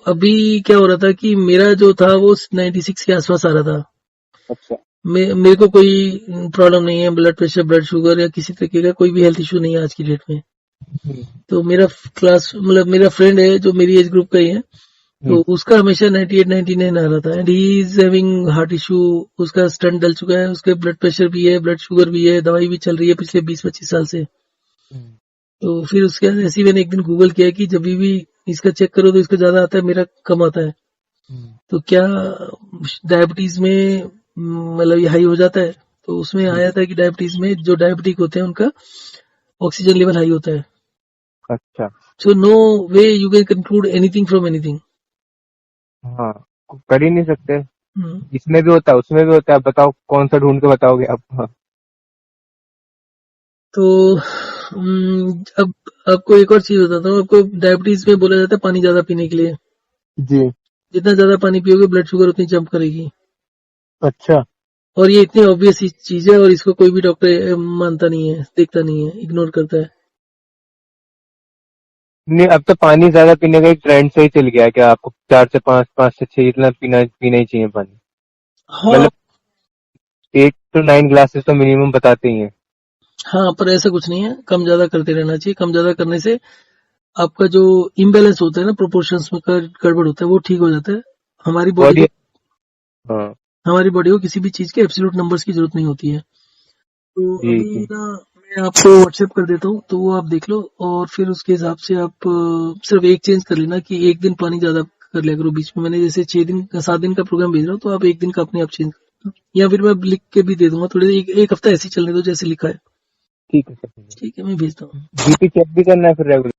अभी क्या हो रहा था कि मेरा जो था वो 96 के आसपास आ रहा था। अच्छा। मेरे को कोई प्रॉब्लम नहीं है, ब्लड प्रेशर ब्लड शुगर या किसी तरीके का कोई भी हेल्थ इशू नहीं है आज की डेट में। हम्म। तो मेरा क्लास मतलब मेरा फ्रेंड है जो मेरी एज ग्रुप का ही है, तो हम्म। उसका हमेशा 98 99 आ रहा था and he is having heart issue. उसका स्टंट डल चुका है, उसके ब्लड प्रेशर भी है, ब्लड शुगर भी है, दवाई भी चल रही है पिछले 20-25 साल से। हम्म। तो फिर उसके बाद ऐसे ही मैंने एक दिन गूगल किया कि जब भी इसका चेक करो तो इसका ज्यादा आता है, मेरा कम आता है। हम्म। तो क्या डायबिटीज में मतलब ये हाई हो जाता है? तो उसमें हम्म। आया था कि डायबिटीज में जो डायबिटिक होते हैं उनका ऑक्सीजन लेवल हाई होता है। अच्छा। So no way you can conclude anything from anything. हाँ, कर ही नहीं सकते। इसमें भी होता है उसमें भी होता है, आप बताओ कौन सा ढूंढ के बताओगे आप? हाँ। तो अब आपको एक और चीज बताता हूँ। आपको डायबिटीज में बोला जाता है पानी ज्यादा पीने के लिए। जी। जितना ज्यादा पानी पियोगे ब्लड शुगर उतनी जंप करेगी। अच्छा। और ये इतनी ऑब्वियस चीज है और इसको कोई भी डॉक्टर मानता नहीं है, देखता नहीं है, इग्नोर करता है। नहीं, अब तो पानी ज्यादा पीने का एक ट्रेंड से ही चल गया है, क्या आपको 4 से 5, 5 से 6 इतना पीना ही चाहिए पानी। हाँ। मतलब 8 to 9 ग्लासेस तो मिनिमम बताते ही हैं। हाँ, पर ऐसा कुछ नहीं है, कम ज्यादा करते रहना चाहिए। कम ज्यादा करने से आपका जो इम्बेलेंस होता है ना, प्रोपोर्शंस में गड़बड़ होता है, वो ठीक हो जाता है। हमारी बॉडी बॉडी। को हाँ। हमारी बॉडी को किसी भी चीज के एब्सोल्यूट नंबर्स की जरूरत नहीं होती है। तो जी अभी जी। ना मैं आपको व्हाट्सएप कर देता हूँ, तो वो आप देख लो और फिर उसके हिसाब से आप सिर्फ एक चेंज कर लेना कि एक दिन पानी ज्यादा कर लिया करो बीच में। मैंने जैसे 6 दिन 7 दिन का प्रोग्राम भेज रहा हूँ, तो आप एक दिन का अपने आप चेंज कर लेना, या फिर मैं लिख के भी दे दूंगा थोड़ी एक हफ्ता ऐसे ही चलने दो जैसे लिखा है। ठीक है सर। ठीक है, मैं भेजता हूँ। बीपी चेक भी करना है फिर रेगुलर?